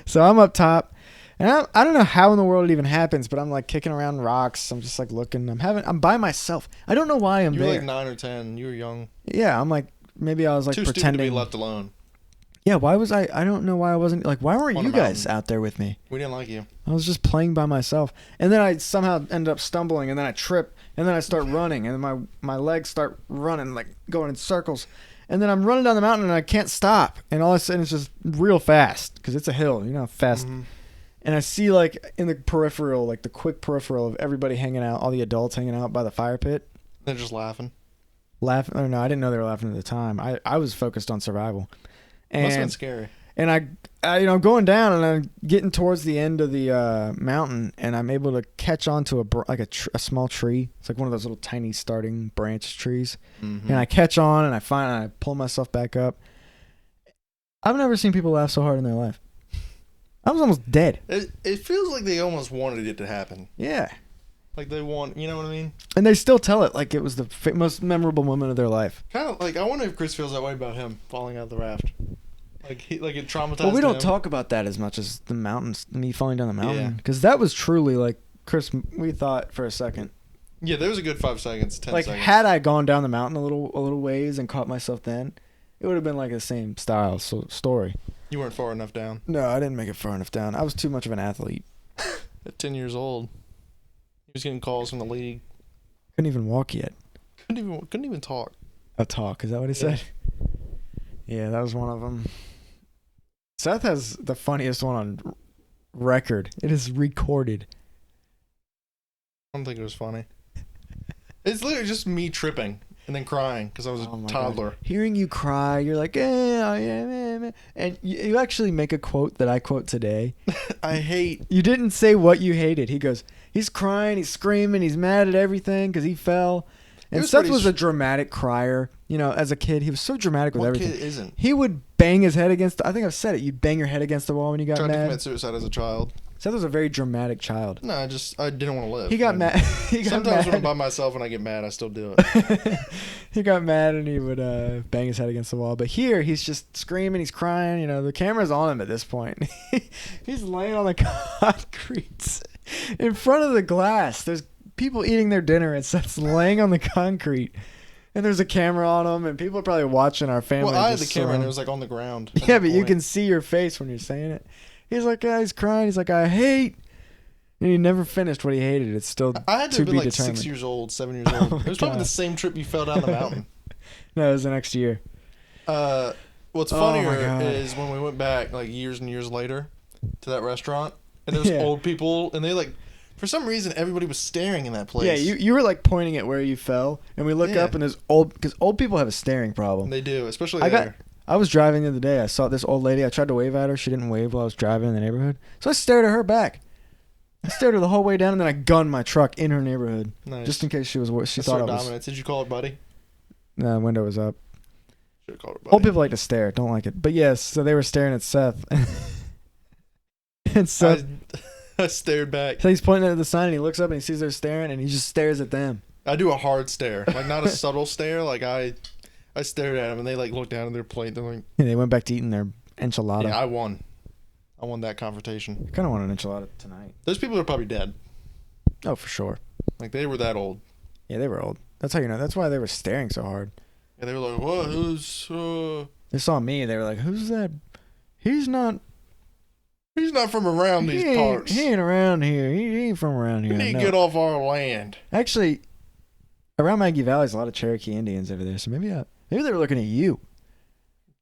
So I'm up top, And I don't know how in the world it even happens, but I'm like kicking around rocks. I'm just like looking. I'm by myself. I don't know why I'm You were there. like 9 or 10. You were young. Yeah, I'm like, maybe I was like Too pretending. stupid to be left alone. Yeah, why was I don't know why I wasn't, like, why weren't On you a guys mountain. out there with me? We didn't like you. I was just playing by myself. And then I somehow end up stumbling, and then I trip, and then I start running, and then my legs start running, like going in circles. And then I'm running down the mountain, and I can't stop. And all of a sudden, it's just real fast, because it's a hill. You know how fast. Mm-hmm. And I see, like, in the peripheral, like the quick peripheral of everybody hanging out, all the adults hanging out by the fire pit. They're just laughing. Laughing. Oh, no, I didn't know they were laughing at the time. I was focused on survival. And Must have been scary. And I I'm going down, and I'm getting towards the end of the mountain, and I'm able to catch onto a small tree. It's like one of those little tiny starting branch trees. Mm-hmm. And I catch on, and I pull myself back up. I've never seen people laugh so hard in their life. I was almost dead. It feels like they almost wanted it to happen. Yeah. Like they want, you know what I mean? And they still tell it like it was the most memorable moment of their life. Kind of like, I wonder if Chris feels that way about him falling out of the raft. Like it traumatized him. Well, we don't talk about that as much as the mountains, me falling down the Yeah. mountain, because that was truly like, Chris, we thought for a second. Yeah, there was a good 5 seconds, 10 Like, seconds. had I gone down the mountain a little ways and caught myself then, it would have been like the same style story. You weren't far enough down. No, I didn't make it far enough down. I was too much of an athlete. At 10 years old, he was getting calls from the league. Couldn't even walk yet. Couldn't even talk. A talk, is that what he said? Yeah, that was one of them. Seth has the funniest one on record. It is recorded. I don't think it was funny. It's literally just me tripping and then crying because I was a toddler. God. Hearing you cry, you're like, and you actually make a quote that I quote today. You didn't say what you hated. He goes, he's crying, he's screaming, he's mad at everything because he fell. And Seth was a dramatic crier. You know, as a kid, he was so dramatic with everything. What kid isn't? He would bang his head against. I think I've said it. You'd bang your head against the wall when you got Tried mad. to commit suicide as a child. Seth was a very dramatic child. No, I didn't want to live. He got mad. Sometimes when I'm by myself and I get mad, I still do it. He got mad and he would bang his head against the wall. But here, he's just screaming. He's crying. You know, the camera's on him at this point. He's laying on the concrete in front of the glass. There's people eating their dinner and Seth's laying on the concrete. And there's a camera on him, and people are probably watching our family. Well, I had the camera, and it was like on the ground. Yeah, but you can see your face when you're saying it. He's like, he's crying. He's like, I hate. And he never finished what he hated. It's still I had to to have been be like determined. 6 years old, 7 years old. Oh It was probably God. the same trip you fell down the mountain. No, it was the next year. What's Oh my funnier God. is when we went back like years and years later to that restaurant, and there was Yeah. old people, and they like, for some reason, everybody was staring in that place. Yeah, you were like pointing at where you fell, and we look Yeah. up, and there's because old people have a staring problem. They do, especially I there. was driving the other day. I saw this old lady. I tried to wave at her. She didn't wave while I was driving in the neighborhood. So I stared at her back. I stared at her the whole way down, and then I gunned my truck in her neighborhood, Nice. just in case she thought That's I our was. dominance. Did you call her buddy? The window was up. Should have called her buddy. Old people like to stare. Don't like it. But yes, so they were staring at Seth, and Seth. I stared back. So he's pointing at the sign, and he looks up, and he sees they're staring, and he just stares at them. I do a hard stare, like not a subtle stare. Like I stared at them, and they like looked down at their plate. They're like, And they went back to eating their enchilada. "Yeah, I won. I won that confrontation." I kind of want an enchilada tonight. Those people are probably dead. Oh, for sure. Like they were that old. Yeah, they were old. That's how you know. That's why they were staring so hard. And they were like, "What? Who's? They saw me. They were like, "Who's that? He's not from around these parts. He ain't around here. He ain't from around here." You need to No. get off our land." Actually, around Maggie Valley, there's a lot of Cherokee Indians over there. So maybe they were looking at you.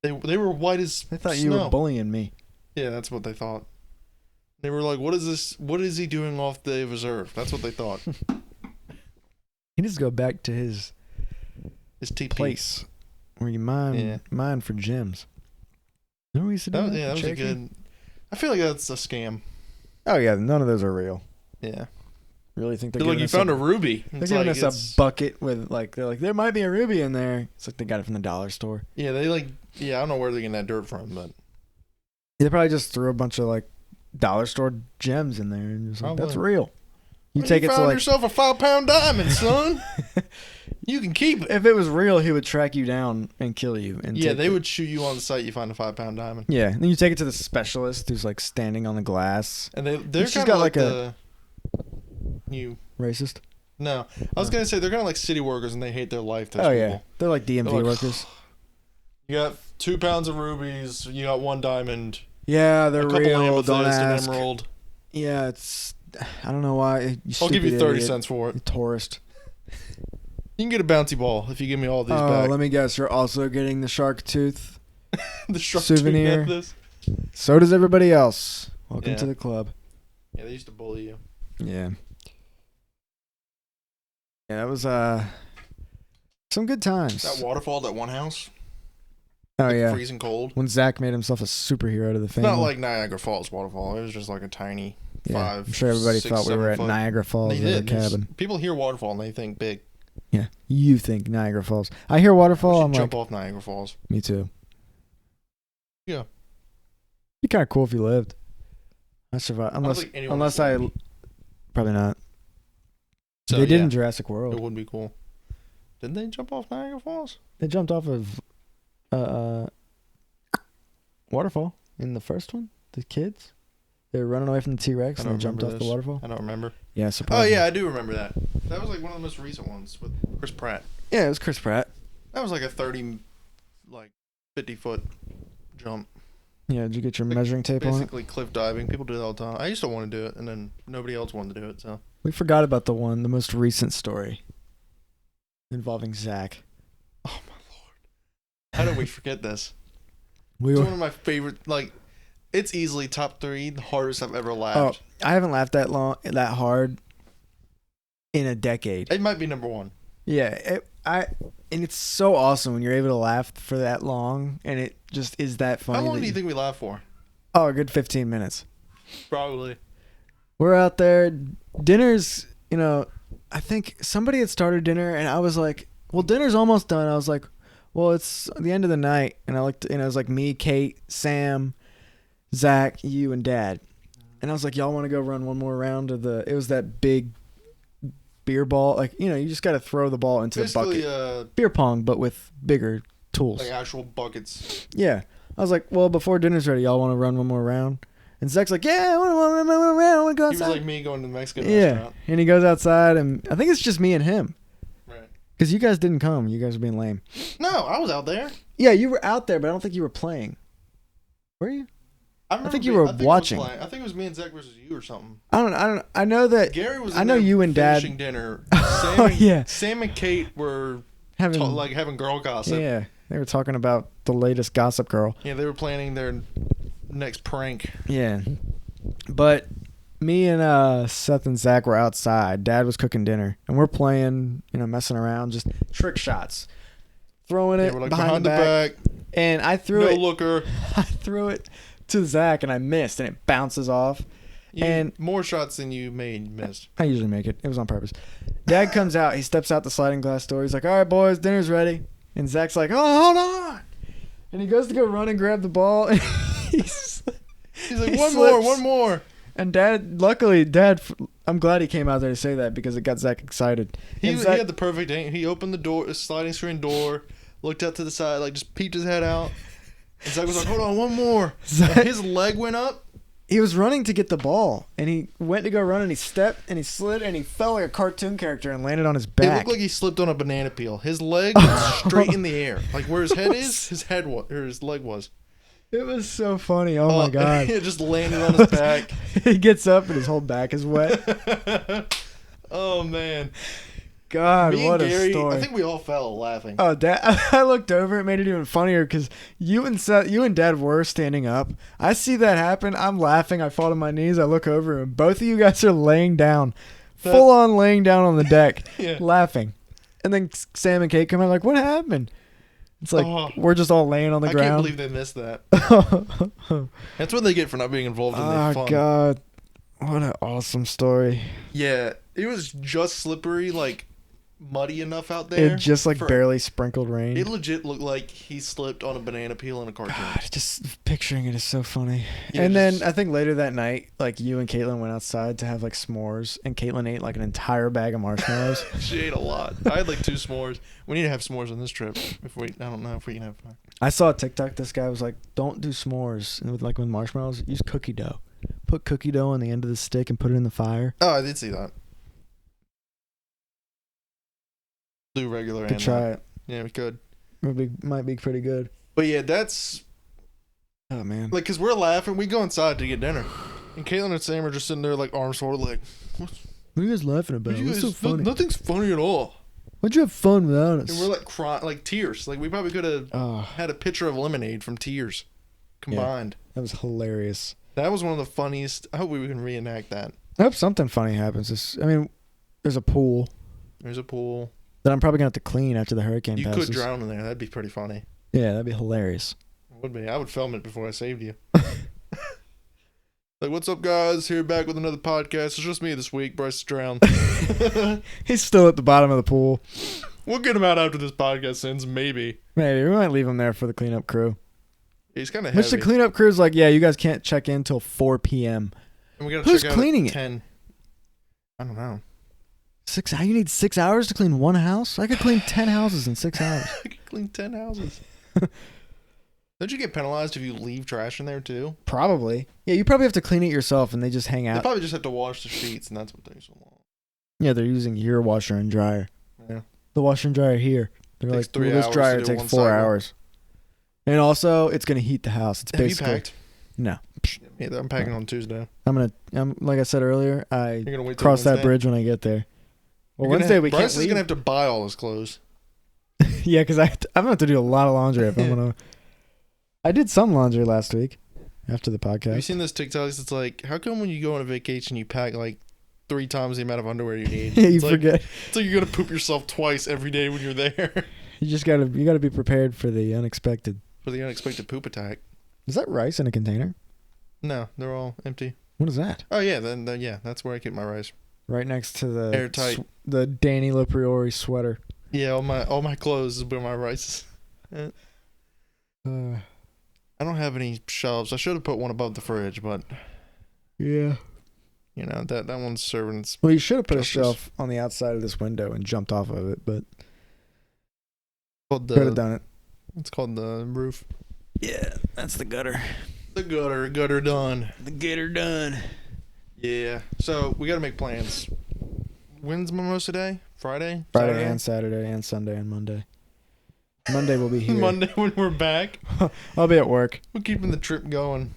They were white as They thought snow. you were bullying me. Yeah, that's what they thought. They were like, "What is this? What is he doing off the reserve?" That's what they thought. He needs to go back to his His TP. place where you mine for gems. Remember we used to do that? That was a Cherokee? good. I feel like that's a scam. Oh yeah, none of those are real. Yeah. Really think they're They're like, giving "You us found a ruby." They're It's giving like, us a bucket with they're like, there might be a ruby in there. It's like they got it from the dollar store. Yeah, I don't know where they're getting that dirt from, but They probably just threw a bunch of like dollar store gems in there and just like, that's Probably. real. You Well, take you it to found like yourself a 5-pound diamond, son. You can keep it. If it was real, he would track you down and kill you. And Yeah, they would shoot you on the site. You find a 5-pound diamond. Yeah, and then you take it to the specialist who's like standing on the glass. And they're she's kind got of like like the you. Racist? No, I was gonna say they're kind of like city workers and they hate their life. Oh yeah, they're like DMV They're like, workers. You got 2 pounds of rubies. You got 1 diamond. Yeah, they're a couple real. Don't amethyst, an ask. emerald. Yeah, I don't know why. I'll give you 30 cents for You it. tourist. You can get a bouncy ball if you give me all these back. Let me guess. You're also getting the shark tooth The shark souvenir. tooth necklace. So does everybody else. Welcome Yeah. to the club. Yeah, they used to bully you. Yeah. Yeah, that was some good times. That waterfall, that one house. Oh like yeah. freezing cold. When Zach made himself a superhero to the It's family. not like Niagara Falls waterfall. It was just like a tiny Yeah, 5. I'm sure everybody 6, thought we 7 were at foot. Niagara Falls They in the did. cabin. People hear waterfall and they think big. Yeah, you think Niagara Falls. I hear waterfall, We I'm should like, jump off Niagara Falls. me too. Yeah. Be kind of cool if you lived. I survive. I don't think anyone Unless would I... leave. Probably not. So, They did yeah, in Jurassic it World. would be cool. Didn't they jump off Niagara Falls? They jumped off of waterfall in the first one. The kids. They were running away from the T-Rex I and they don't jumped off remember the this. waterfall. I don't remember. Yeah, Oh, surprising. yeah, I do remember that. That was like one of the most recent ones with Chris Pratt. Yeah, it was Chris Pratt. That was like a 50-foot jump. Yeah, did you get your Like, measuring tape on it? Basically cliff diving. People do it all the time. I used to want to do it, and then nobody else wanted to do it, so. We forgot about the most recent story involving Zach. Oh, my Lord. How did we forget this? We It's were, one of my favorite, like, it's easily top 3, the hardest I've ever laughed. I haven't laughed that hard in a decade. It might be number 1. Yeah, and it's so awesome when you're able to laugh for that long, and it just is that funny. How long do you think we laughed for? Oh, a good 15 minutes. Probably. We're out there, dinner's, I think somebody had started dinner, and I was like, well, dinner's almost done. I was like, well, it's the end of the night, and I looked, and it was like me, Kate, Sam, Zach, you, and Dad, and I was like, y'all want to go run one more round of it was that big beer ball, like, you just got to throw the ball into Basically, the bucket. Beer pong, but with bigger tools. like actual buckets. Yeah. I was like, well, before dinner's ready, y'all want to run one more round? And Zach's like, yeah, I want to run one more round. I want to go He was outside. like me going to the Mexican Yeah. restaurant. And he goes outside, and I think it's just me and him. Right. Because you guys didn't come. You guys were being lame. No, I was out there. Yeah, you were out there, but I don't think you were playing. Were you? I think you were watching. I think it was me and Zach versus you or something. I know that. Gary was. I know you and Dad. finishing dinner. Oh, yeah. Sam and Kate were Having, having girl gossip. yeah. They were talking about the latest Gossip Girl. Yeah, they were planning their next prank. Yeah. But me and Seth and Zach were outside. Dad was cooking dinner. And we're playing, messing around, just trick shots. Throwing it They were like behind the back. And I threw No it. looker. I threw it to Zach and I missed and it bounces off. And more shots than you missed. I usually make it. It was on purpose. Dad comes out. He steps out the sliding glass door. He's like, all right, boys, dinner's ready. And Zach's like, oh, hold on. And he goes to go run and grab the ball. And He's like, he one slips. more. And Dad, I'm glad he came out there to say that because it got Zach excited. He And Zach- had the perfect aim. He opened the door, sliding screen door, looked out to the side, like just peeped his head out. And Zach was like, hold on, one more. Zach- And his leg went up. He was running to get the ball, and he went to go run, and he stepped, and he slid, and he fell like a cartoon character and landed on his back. It looked like he slipped on a banana peel. His leg was straight in the air. Like where his head is, his leg was. It was so funny. Oh, my God. It just landed on his back. He gets up, and his whole back is wet. Oh, man. God, Me what and Gary, a story. I think we all fell laughing. Oh, Dad! I looked over. It made it even funnier because you and Dad were standing up. I see that happen. I'm laughing. I fall to my knees. I look over, and both of you guys are laying down, full on laying down on the deck, Yeah. laughing. And then Sam and Kate come out like, "What happened?" It's like we're just all laying on the I ground. can't believe they missed that. That's what they get for not being involved in their Oh fun. God, what an awesome story! Yeah, it was just slippery. Like muddy enough out there. It just like barely sprinkled rain. It legit looked like he slipped on a banana peel in a cartoon. God, just picturing it is so funny. Yeah, and then I think later that night, like you and Caitlin went outside to have like s'mores, and Caitlin ate like an entire bag of marshmallows. She ate a lot. I had like 2 s'mores. We need to have s'mores on this trip. I don't know if we can have fun. I saw a TikTok. This guy was like, "Don't do s'mores with marshmallows. Use cookie dough. Put cookie dough on the end of the stick and put it in the fire." Oh, I did see that. Do regular. Could try it. Yeah, we could. Might be pretty good. But yeah, that's. Oh man. Like, cause we're laughing. We go inside to get dinner, and Caitlin and Sam are just sitting there like arms folded, like, What are you guys laughing about? What's so funny? Nothing's funny at all. Why'd you have fun without us? And we're like crying, like tears. Like we probably could have had a pitcher of lemonade from tears combined. Yeah, that was hilarious. That was one of the funniest. I hope we can reenact that. I hope something funny happens. There's a pool. There's a pool that I'm probably gonna have to clean after the hurricane passes. You could drown in there. That'd be pretty funny. Yeah, that'd be hilarious. It would be. I would film it before I saved you. Like, what's up, guys? Here back with another podcast. It's just me this week. Bryce is drowned. He's still at the bottom of the pool. We'll get him out after this podcast ends, maybe. Maybe. We might leave him there for the cleanup crew. He's kind of heavy. Which the cleanup crew's like, yeah, you guys can't check in till 4 p.m. And we gotta Who's check out cleaning at 10. I don't know. 6 hours? You need 6 hours to clean one house? I could clean 10 houses in 6 hours. I could clean 10 houses. Don't you get penalized if you leave trash in there too? Probably. Yeah, you probably have to clean it yourself and they just hang out. They probably just have to wash the sheets and that's what takes so long. Yeah, they're using your washer and dryer. Yeah. The washer and dryer here. They're Takes like, 3 this hours dryer to do takes one 4 cycle. hours. And also, it's going to heat the house. It's Have basically. you packed? No. Yeah, I'm packing on Tuesday. I'm like I said earlier, You're gonna wait till cross that Wednesday? bryge when I get there. Well, Wednesday we Bryce can't is leave. gonna have to buy all his clothes. Yeah, because I'm gonna have to do a lot of laundry if I'm gonna. I did some laundry last week after the podcast. Have you seen those TikToks? It's like, how come when you go on a vacation you pack like 3 times the amount of underwear you need? Yeah, you It's forget. It's like you're gonna poop yourself twice every day when you're there. You just gotta be prepared for the unexpected. For the unexpected poop attack. Is that rice in a container? No, they're all empty. What is that? Oh yeah, then yeah, that's where I keep my rice. Right next to the Airtight. The Danny Lopriori sweater. Yeah, all my clothes is where my rice is. I don't have any shelves. I should have put one above the fridge, but Yeah. you know that one's serving its. Well, you should have put justice. a shelf on the outside of this window and jumped off of it, but Called could have done it. It's called the roof. Yeah, that's the gutter. The gutter done. The gutter done. Yeah. So we got to make plans. When's Mimosa Day? Friday? Friday Saturday? and Saturday and Sunday and Monday. Monday will be here. Monday when we're back. I'll be at work. We're keeping the trip going.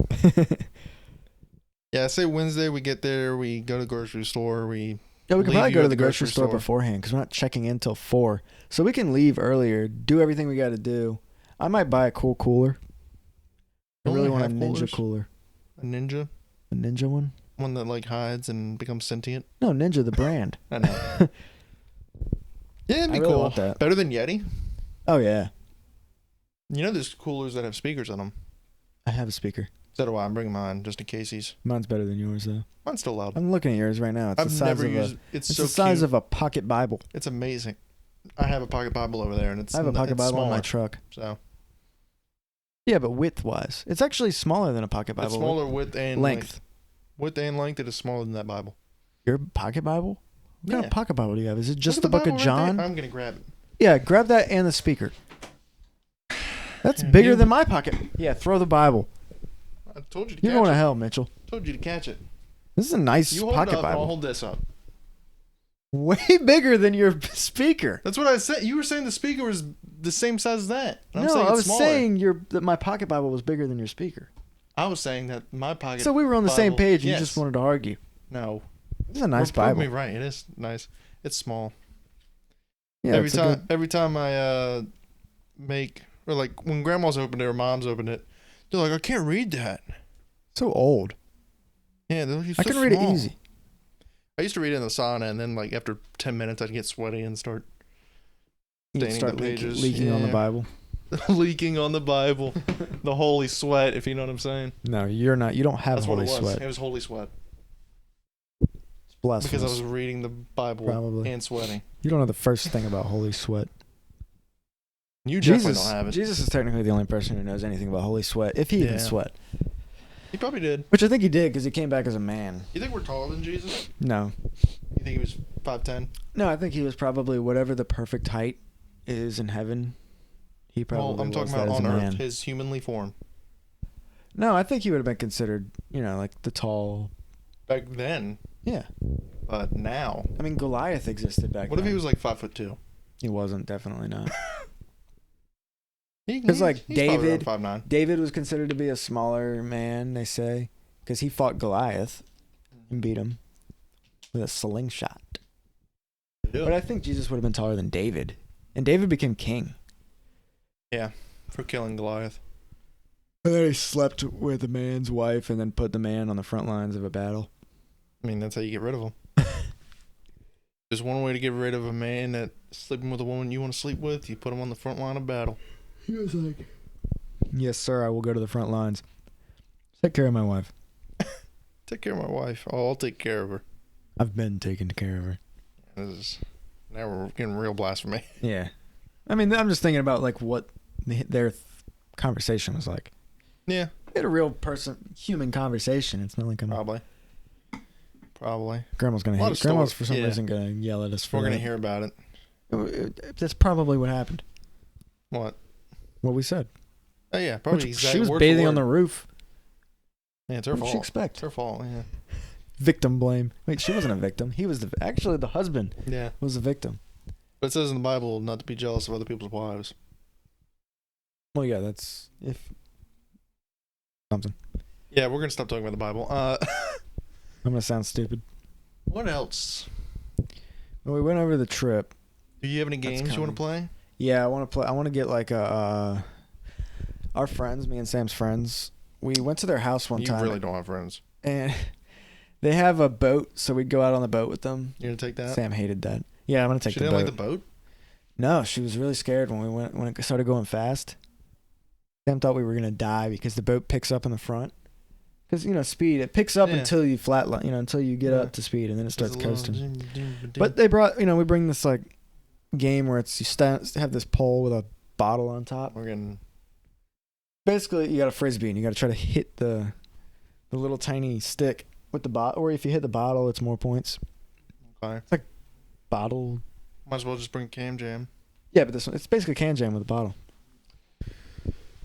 Yeah, I say Wednesday we get there, we go to the grocery store, Yeah, we can leave probably you go at to the the grocery store grocery store. beforehand because we're not checking in till 4. So we can leave earlier, do everything we got to do. I might buy a cool cooler. I Don't really we want a have Ninja coolers? cooler. a ninja, A Ninja one? one that like hides and becomes sentient. No, Ninja the brand. I know. Yeah, it'd be I really cool. want that. Better than Yeti. Oh, yeah. You know there's coolers that have speakers in them. I have a speaker. So do I. I'm bringing mine just in case Mine's better than yours, though. Mine's still loud. I'm looking at yours right now. It's the I've size never of used. a. It's It's so the size cute. of a pocket Bible. It's amazing. I have a pocket Bible over there, and it's. I have a pocket it's Bible in my smaller, truck. So Yeah, but width-wise, it's actually smaller than a pocket Bible. it's smaller width and length. Width and length. It is smaller than that Bible. Your pocket Bible? What kind Yeah. of pocket Bible do you have? Is it just Look the at Book Bible of right John? there. I'm gonna grab it. Yeah, grab that and the speaker. That's Yeah, bigger you- than my pocket. Yeah, throw the Bible. I told you to You're catch going it. to hell, Mitchell. Told you to catch it. This is a nice You hold pocket it up. Bible. I'll hold this up. Way bigger than your speaker. That's what I said. You were saying the speaker was the same size as that. I'm No, saying I it's was smaller. saying that my pocket Bible was bigger than your speaker. I was saying that my pocket. So we were on the same Bible- page. And yes. You just wanted to argue. No. This is a nice Prove Bible. me right. It is nice. It's small. Yeah, every it's a time, good- every time I make or like when grandma's opened it or mom's opened it, they're like, I can't read that. so old. Yeah, they're like, it's I so can read small. it easy. I used to read it in the sauna, and then like after 10 minutes, I'd get sweaty and start You staining start the pages. leaking on the Yeah. Bible. leaking on the Bible, the holy sweat, if you know what I'm saying. No, you're not. You don't have That's what holy it was. sweat. It was holy sweat. Blasphemous. Because I was reading the Bible Probably. and sweating. You don't know the first thing about holy sweat. You definitely don't have it. Jesus is technically the only person who knows anything about holy sweat, if he even sweat. He probably did. Which I think he did, because he came back as a man. You think we're taller than Jesus? No. You think he was 5'10"? No, I think he was probably whatever the perfect height is in heaven. He probably Well, I'm talking about on Earth, his humanly form. No, I think he would have been considered, like the tall. Back then. Yeah. But now. I mean, Goliath existed back then. What if he was like 5'2"? He wasn't, definitely not. Because like David 5'9". David was considered to be a smaller man, they say, because he fought Goliath and beat him with a slingshot. Yeah. But I think Jesus would have been taller than David, and David became king. Yeah, for killing Goliath. And then he slept with a man's wife, and then put the man on the front lines of a battle. I mean, that's how you get rid of him. There's one way to get rid of a man that's sleeping with a woman you want to sleep with. You put him on the front line of battle. He was like, "Yes, sir, I will go to the front lines. Take care of my wife." Take care of my wife. Oh, I'll take care of her. I've been taking care of her. Now we're getting real blasphemy. Yeah. I mean, I'm just thinking about like what their conversation was like. Yeah. They had a real human conversation. It's not like Probably. Grandma's gonna hate. Grandma's for some reason gonna yell at us. We're gonna hear about it. That's probably what happened. What? What we said. Oh yeah, probably. She was bathing on the roof. Yeah, it's her fault. What did you expect? It's her fault. Yeah. Victim blame. Wait, she wasn't a victim. He was actually the husband. Yeah. Was the victim. But it says in the Bible not to be jealous of other people's wives. Well, yeah, that's if something. Yeah, we're gonna stop talking about the Bible. I'm gonna sound stupid. What else? Well, we went over the trip. Do you have any games you want to play? Yeah, I want to play. I want to get like our friends, me and Sam's friends. We went to their house one time. You really don't have friends. And they have a boat, so we'd go out on the boat with them. You're gonna take that? Sam hated that. Yeah, I'm gonna take the boat. She didn't like the boat? No, she was really scared when it started going fast. Sam thought we were gonna die because the boat picks up in the front. Because speed, it picks up until you flatline, until you get up to speed, and then it starts coasting. But they brought, we bring this like game where it's have this pole with a bottle on top. Basically, you got a frisbee, and you got to try to hit the little tiny stick with the bottle. Or if you hit the bottle, it's more points. Okay. It's like bottle. Might as well just bring Cam Jam. Yeah, but it's basically Can Jam with a bottle.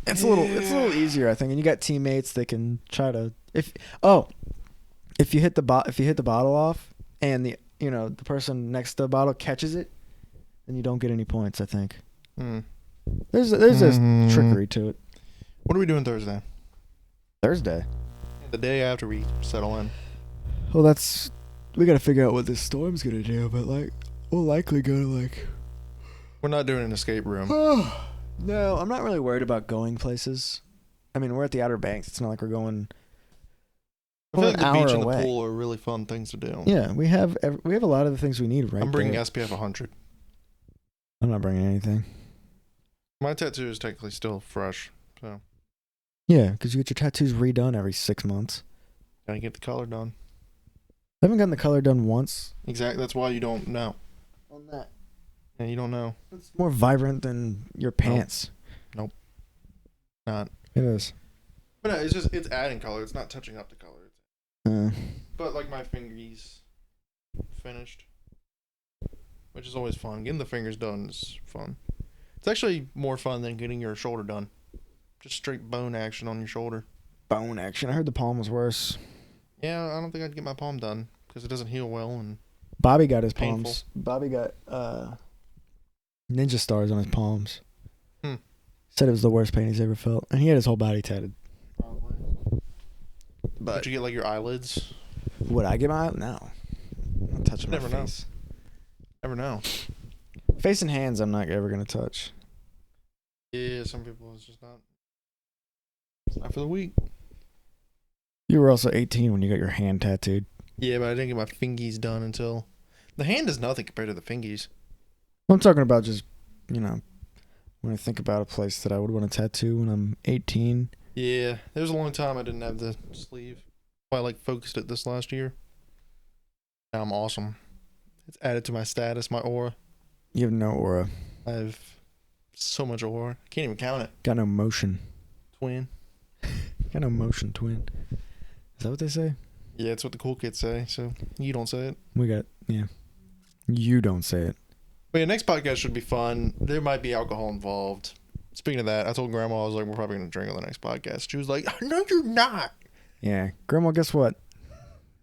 It's a little easier, I think, and you got teammates that can try to if you hit the bottle off and the person next to the bottle catches it, then you don't get any points, I think. There's a trickery to it. What are we doing Thursday? Thursday. The day after we settle in. Well, we got to figure out what this storm's gonna do, but we'll likely go to We're not doing an escape room. No, I'm not really worried about going places. I mean, we're at the Outer Banks. It's not like we're going. I feel like the beach and away. the pool are really fun things to do. Yeah, we have a lot of the things we need right I'm bringing there. SPF 100. I'm not bringing anything. My tattoo is technically still fresh, so. Yeah, because you get your tattoos redone every 6 months. Gotta get the color done. I haven't gotten the color done once. Exactly. That's why you don't know. On that. Yeah, you don't know. It's more vibrant than your pants. Nope. Not. It is. But no, it's adding color. It's not touching up the color. But like my fingies finished, which is always fun. Getting the fingers done is fun. It's actually more fun than getting your shoulder done. Just straight bone action on your shoulder. Bone action. I heard the palm was worse. Yeah, I don't think I'd get my palm done because it doesn't heal well and Bobby got his painful. palms. Bobby got ninja stars on his palms. Said it was the worst pain he's ever felt, and he had his whole body tatted. Probably. But would you get like your eyelids? Would I get my no? I'm not touching my face. Never know. Face and hands, I'm not ever gonna touch. Yeah, some people it's just not. It's not for the weak. You were also 18 when you got your hand tattooed. Yeah, but I didn't get my fingies done until the hand is nothing compared to the fingies. I'm talking about just when I think about a place that I would want to tattoo when I'm 18. Yeah, there was a long time I didn't have the sleeve. I focused it this last year. Now I'm awesome. It's added to my status, my aura. You have no aura. I have so much aura. I can't even count it. Got no motion. Twin. Got no motion, twin. Is that what they say? Yeah, it's what the cool kids say, so you don't say it. We got, yeah. You don't say it. But yeah, next podcast should be fun. There might be alcohol involved. Speaking of that, I told Grandma, I was like, we're probably going to drink on the next podcast. She was like, no, you're not. Yeah. Grandma, guess what?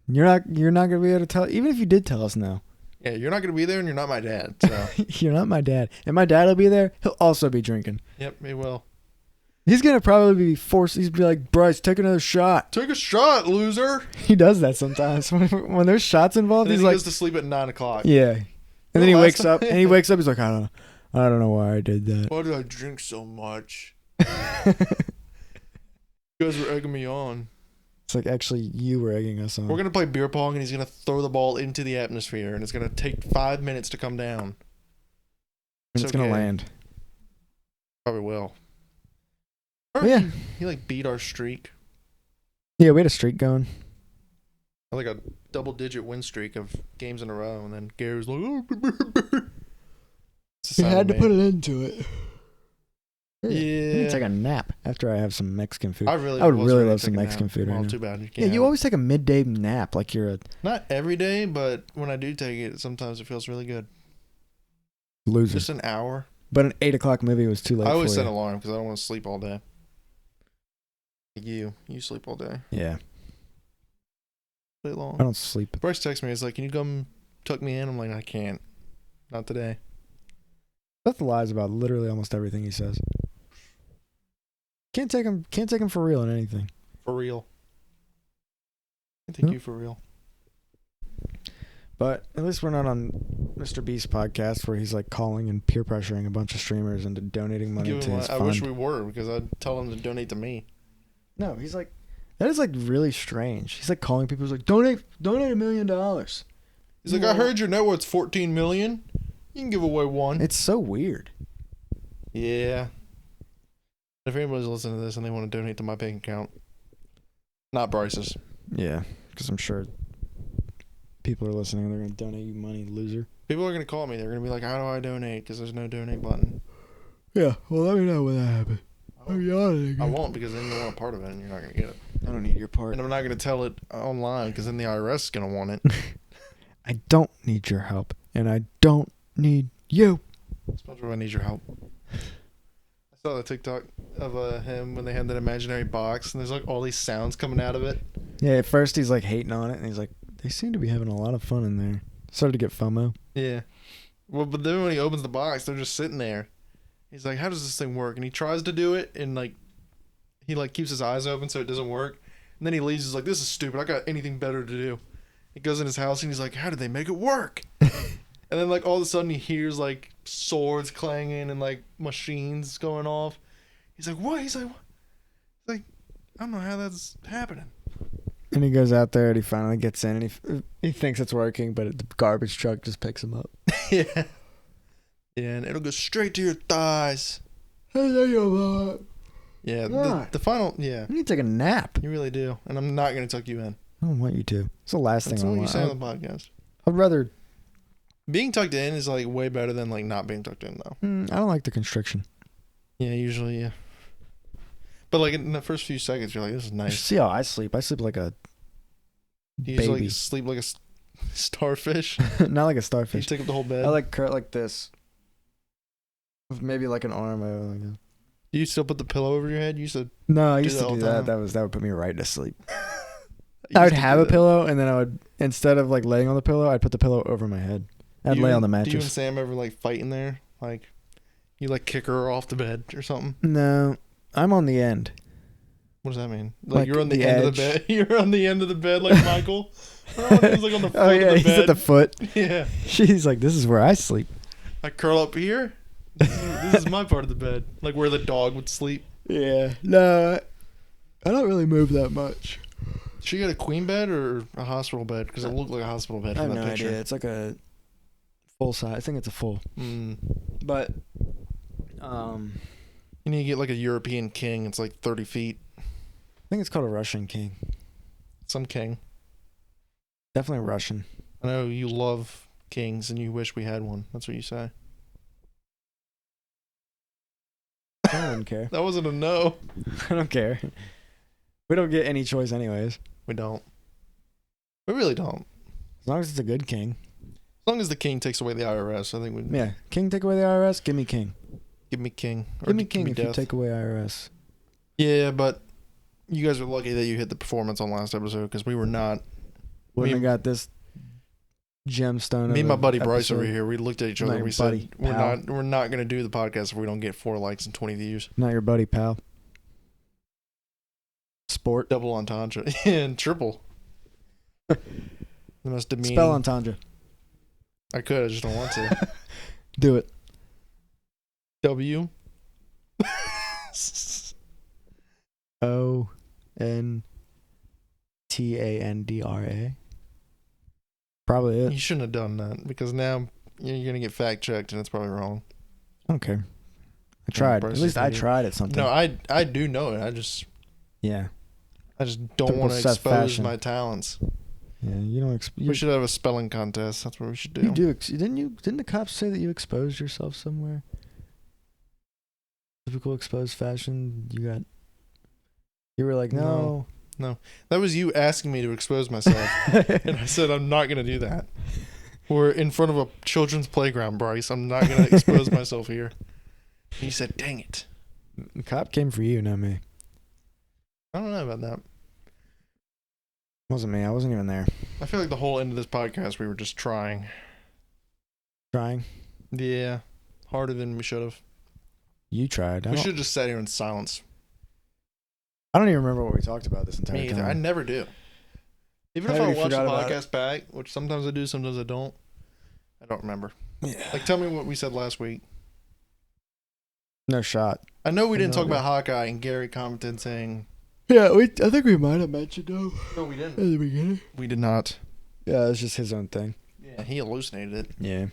You're not going to be able to tell, even if you did tell us now. Yeah, you're not going to be there and you're not my dad. So. You're not my dad. And my dad will be there. He'll also be drinking. Yep, he will. He's going to probably be forced. He's be like, Bryce, take another shot. Take a shot, loser. He does that sometimes. When there's shots involved, And then he's he like. goes to sleep at 9 o'clock. Yeah. And then he wakes up. And he wakes up. He's like, I don't know why I did that. Why did I drink so much? You guys were egging me on. It's like, actually, you were egging us on. We're going to play beer pong, and he's going to throw the ball into the atmosphere, and it's going to take 5 minutes to come down. And it's going to land. Probably will. Yeah. He like beat our streak. Yeah, we had a streak going. Like a double-digit win streak of games in a row, and then Gary was like, "Oh." We had to put an end to it. Yeah. I need to take a nap after I have some Mexican food. I would really love some Mexican food right now. Too bad. Yeah, you always take a midday nap like you're a Not every day, but when I do take it, sometimes it feels really good. loser. Just an hour. But an 8 o'clock movie was too late. I always for set an you. alarm because I don't want to sleep all day. You sleep all day. Yeah, Play long. I don't sleep. Bryce texts me. He's like, "Can you come tuck me in?" I'm like, "I can't. Not today." Beth lies about literally almost everything he says. Can't take him for real in anything. For real. I take you for real. But at least we're not on Mr. Beast's podcast where he's like calling and peer pressuring a bunch of streamers into donating money to his I fund. wish we were, because I'd tell him to donate to me. No, he's like, that is like really strange. He's like calling people. He's like, donate $1 million. He's like, I heard your net worth's $14 million. You can give away one. It's so weird. Yeah. If anybody's listening to this and they want to donate to my bank account, not Bryce's. Yeah, because I'm sure people are listening and they're going to donate you money, loser. People are going to call me. They're going to be like, how do I donate? Because there's no donate button. Yeah, well, let me know when that happens. I won't, because then you want a part of it and you're not going to get it. I don't need your part. And I'm not going to tell it online because then the IRS is going to want it. I don't need your help, and I don't need you. SpongeBob, I need your help. I saw the TikTok of him when they had that imaginary box, and there's like all these sounds coming out of it. Yeah, at first he's like hating on it, and he's like, they seem to be having a lot of fun in there. Started to get FOMO. Yeah. Well, but then when he opens the box, they're just sitting there. He's like, how does this thing work? And he tries to do it, and like, he like keeps his eyes open so it doesn't work. And then he leaves. He's like, this is stupid. I got anything better to do. He goes in his house, and he's like, how did they make it work? And then like all of a sudden he hears like swords clanging and like machines going off. He's like, what? He's like, what? He's like, I don't know how that's happening. And he goes out there and he finally gets in and he thinks it's working, but the garbage truck just picks him up. Yeah. Yeah, and it'll go straight to your thighs. Hey, there you are. Yeah, the final, yeah. You need to take a nap. You really do. And I'm not going to tuck you in. I don't want you to. It's the last That's thing I what want. you say on the podcast. I'd rather... Being tucked in is like way better than like not being tucked in though. I don't like the constriction. Yeah, usually, yeah. But like in the first few seconds, you're like, this is nice. See how I sleep? I sleep like a You baby. just like sleep like a starfish. Not like a You starfish. take up the whole bed. I like curl like this. With maybe like an arm. Like Do you still put the pillow over your head? You used to. no, I Do used that to all do the that. time? That would put me right to sleep. I I would used to have do a that. pillow, and then I would, instead of like laying on the pillow, I'd put the pillow over my head. I'd lay on the Do you and mattress. Sam ever like fight in there? Like, you like kick her off the bed or something? No, I'm on the end. What does that mean? Like you're on the the end of edge. the bed. You're on the end of the bed like Michael. He's like on the foot Oh yeah, of the he's bed. at the foot. Yeah. She's like, this is where I sleep. I curl up here. This is my part of the bed, like where the dog would sleep. Yeah. No, I don't really move that much. She got a queen bed or a hospital bed? Because it looked like a hospital bed I from have that no picture. idea. It's like a full size. I think it's a full. But, You need to get like a European king. It's like 30 feet. I think it's called a Russian king. Some king. Definitely Russian. I know you love kings and you wish we had one. That's what you say. I wouldn't care. That wasn't a no. I don't care. We don't get any choice anyways. We don't. We really don't. As long as it's a good king. As long as the king takes away the IRS, I think we. Yeah. King take away the IRS, give me king. Give me king. Give me king if death. you take away IRS. Yeah, but you guys are lucky that you hit the performance on last episode because we were not. Wouldn't have got this gemstone. Me and my buddy episode. Bryce over here, we looked at each other Not and your we buddy, said, pal. we're not going to do the podcast if we don't get 4 likes and 20 views. Not your buddy, pal. Sport. Double entendre. And triple. The most demeaning. Spell entendre. I could, I just don't want to. Do it. W. ONTANDRA. Probably it. You shouldn't have done that because now you're going to get fact checked and it's probably wrong. I don't care. I tried. Bryce At least is an I idiot. tried at something. No, I do know it. I just Yeah. don't Typical want to Seth expose fashion. my talents. Yeah. You don't. We should have a spelling contest. That's what we should do. You do. Didn't the cops say that you exposed yourself somewhere? Typical exposed fashion. You were like, no. That was you asking me to expose myself. And I said, I'm not going to do that. We're in front of a children's playground, Bryce. I'm not going to expose myself here. And you said, dang it. The cop came for you, not me. I don't know about that. Wasn't me. I wasn't even there. I feel like the whole end of this podcast, we were just trying. Trying. Yeah. Harder than we should have. You tried. We should have just sat here in silence. I don't even remember what we talked about this entire Me either. time. I never do. Even I if I already watch the forgot about podcast back, which sometimes I do, sometimes I don't. I don't remember. Yeah. Like, tell me what we said last week. No shot. I know we didn't No talk idea. about Hawkeye, and Gary commented saying, Yeah, I think we might have mentioned him no, we didn't. at the beginning. We did not. Yeah, it's just his own thing. Yeah, he hallucinated it. Yeah.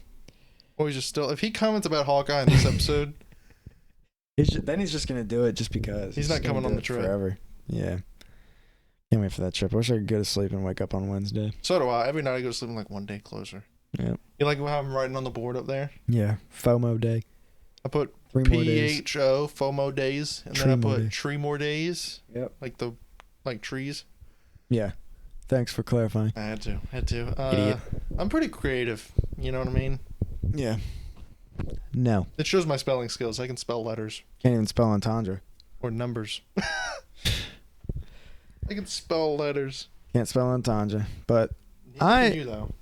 Well, he's just still. If he comments about Hawkeye in this episode, Then he's just gonna do it just because. He's not just gonna coming on do the it trip. forever. Yeah. Can't wait for that trip. I wish I could go to sleep and wake up on Wednesday. so do I. Every night I go to sleep, I'm like one day closer. Yeah. You like how I'm writing on the board up there? Yeah. FOMO day. I put 3 more days. PHO FOMO days, and Tree then I more put day. tree more days. Yep. Like trees. Yeah. Thanks for clarifying. I had to. Idiot. I'm pretty creative. You know what I mean? Yeah. No. It shows my spelling skills. I can spell letters Can't even spell entendre. or numbers. I can spell letters. Can't spell entendre. But Neither can you though.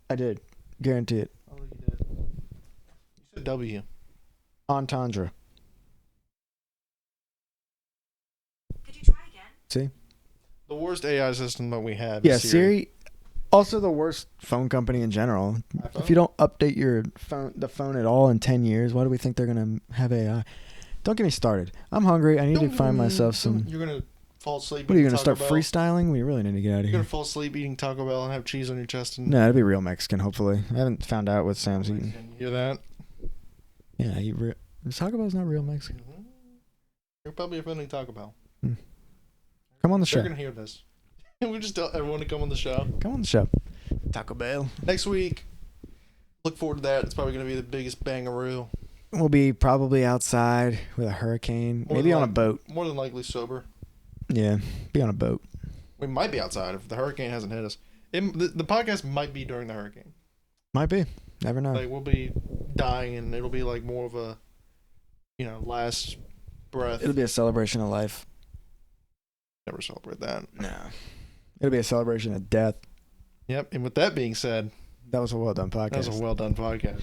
I did. Guarantee it. Oh, you did. You said W. Entendre. Could you try again? See? The worst AI system that we have. Yeah, is Siri. Also the worst phone company in general. iPhone? If you don't update the phone at all in 10 years, why do we think they're going to have AI? Don't get me started. I'm hungry. I need to find myself some... You're gonna fall asleep. What are you eating going to start Taco Bell? freestyling? We really need to get out of You're here. gonna fall asleep eating Taco Bell and have cheese on your chest. And No, it'll be real Mexican, hopefully. I haven't found out what Sam's eating. You hear that? Yeah, Taco Bell's not real Mexican. Mm-hmm. You're probably offending Taco Bell. Come on the They're show. gonna hear this. We just tell everyone to come on the show Come on the show. Taco Bell. next week. Look forward to that. It's probably gonna be the biggest bangaroo. We'll be probably outside with a hurricane. More Maybe than on a like- boat. More than likely sober. Yeah, be on a boat. We might be outside if the hurricane hasn't hit us. The podcast might be during the hurricane. Might be. Never know. Like we'll be dying, and it'll be like more of a, last breath. It'll be a celebration of life. Never celebrate that. No. It'll be a celebration of death. Yep. And with that being said, That was a well done podcast. that was a well done podcast.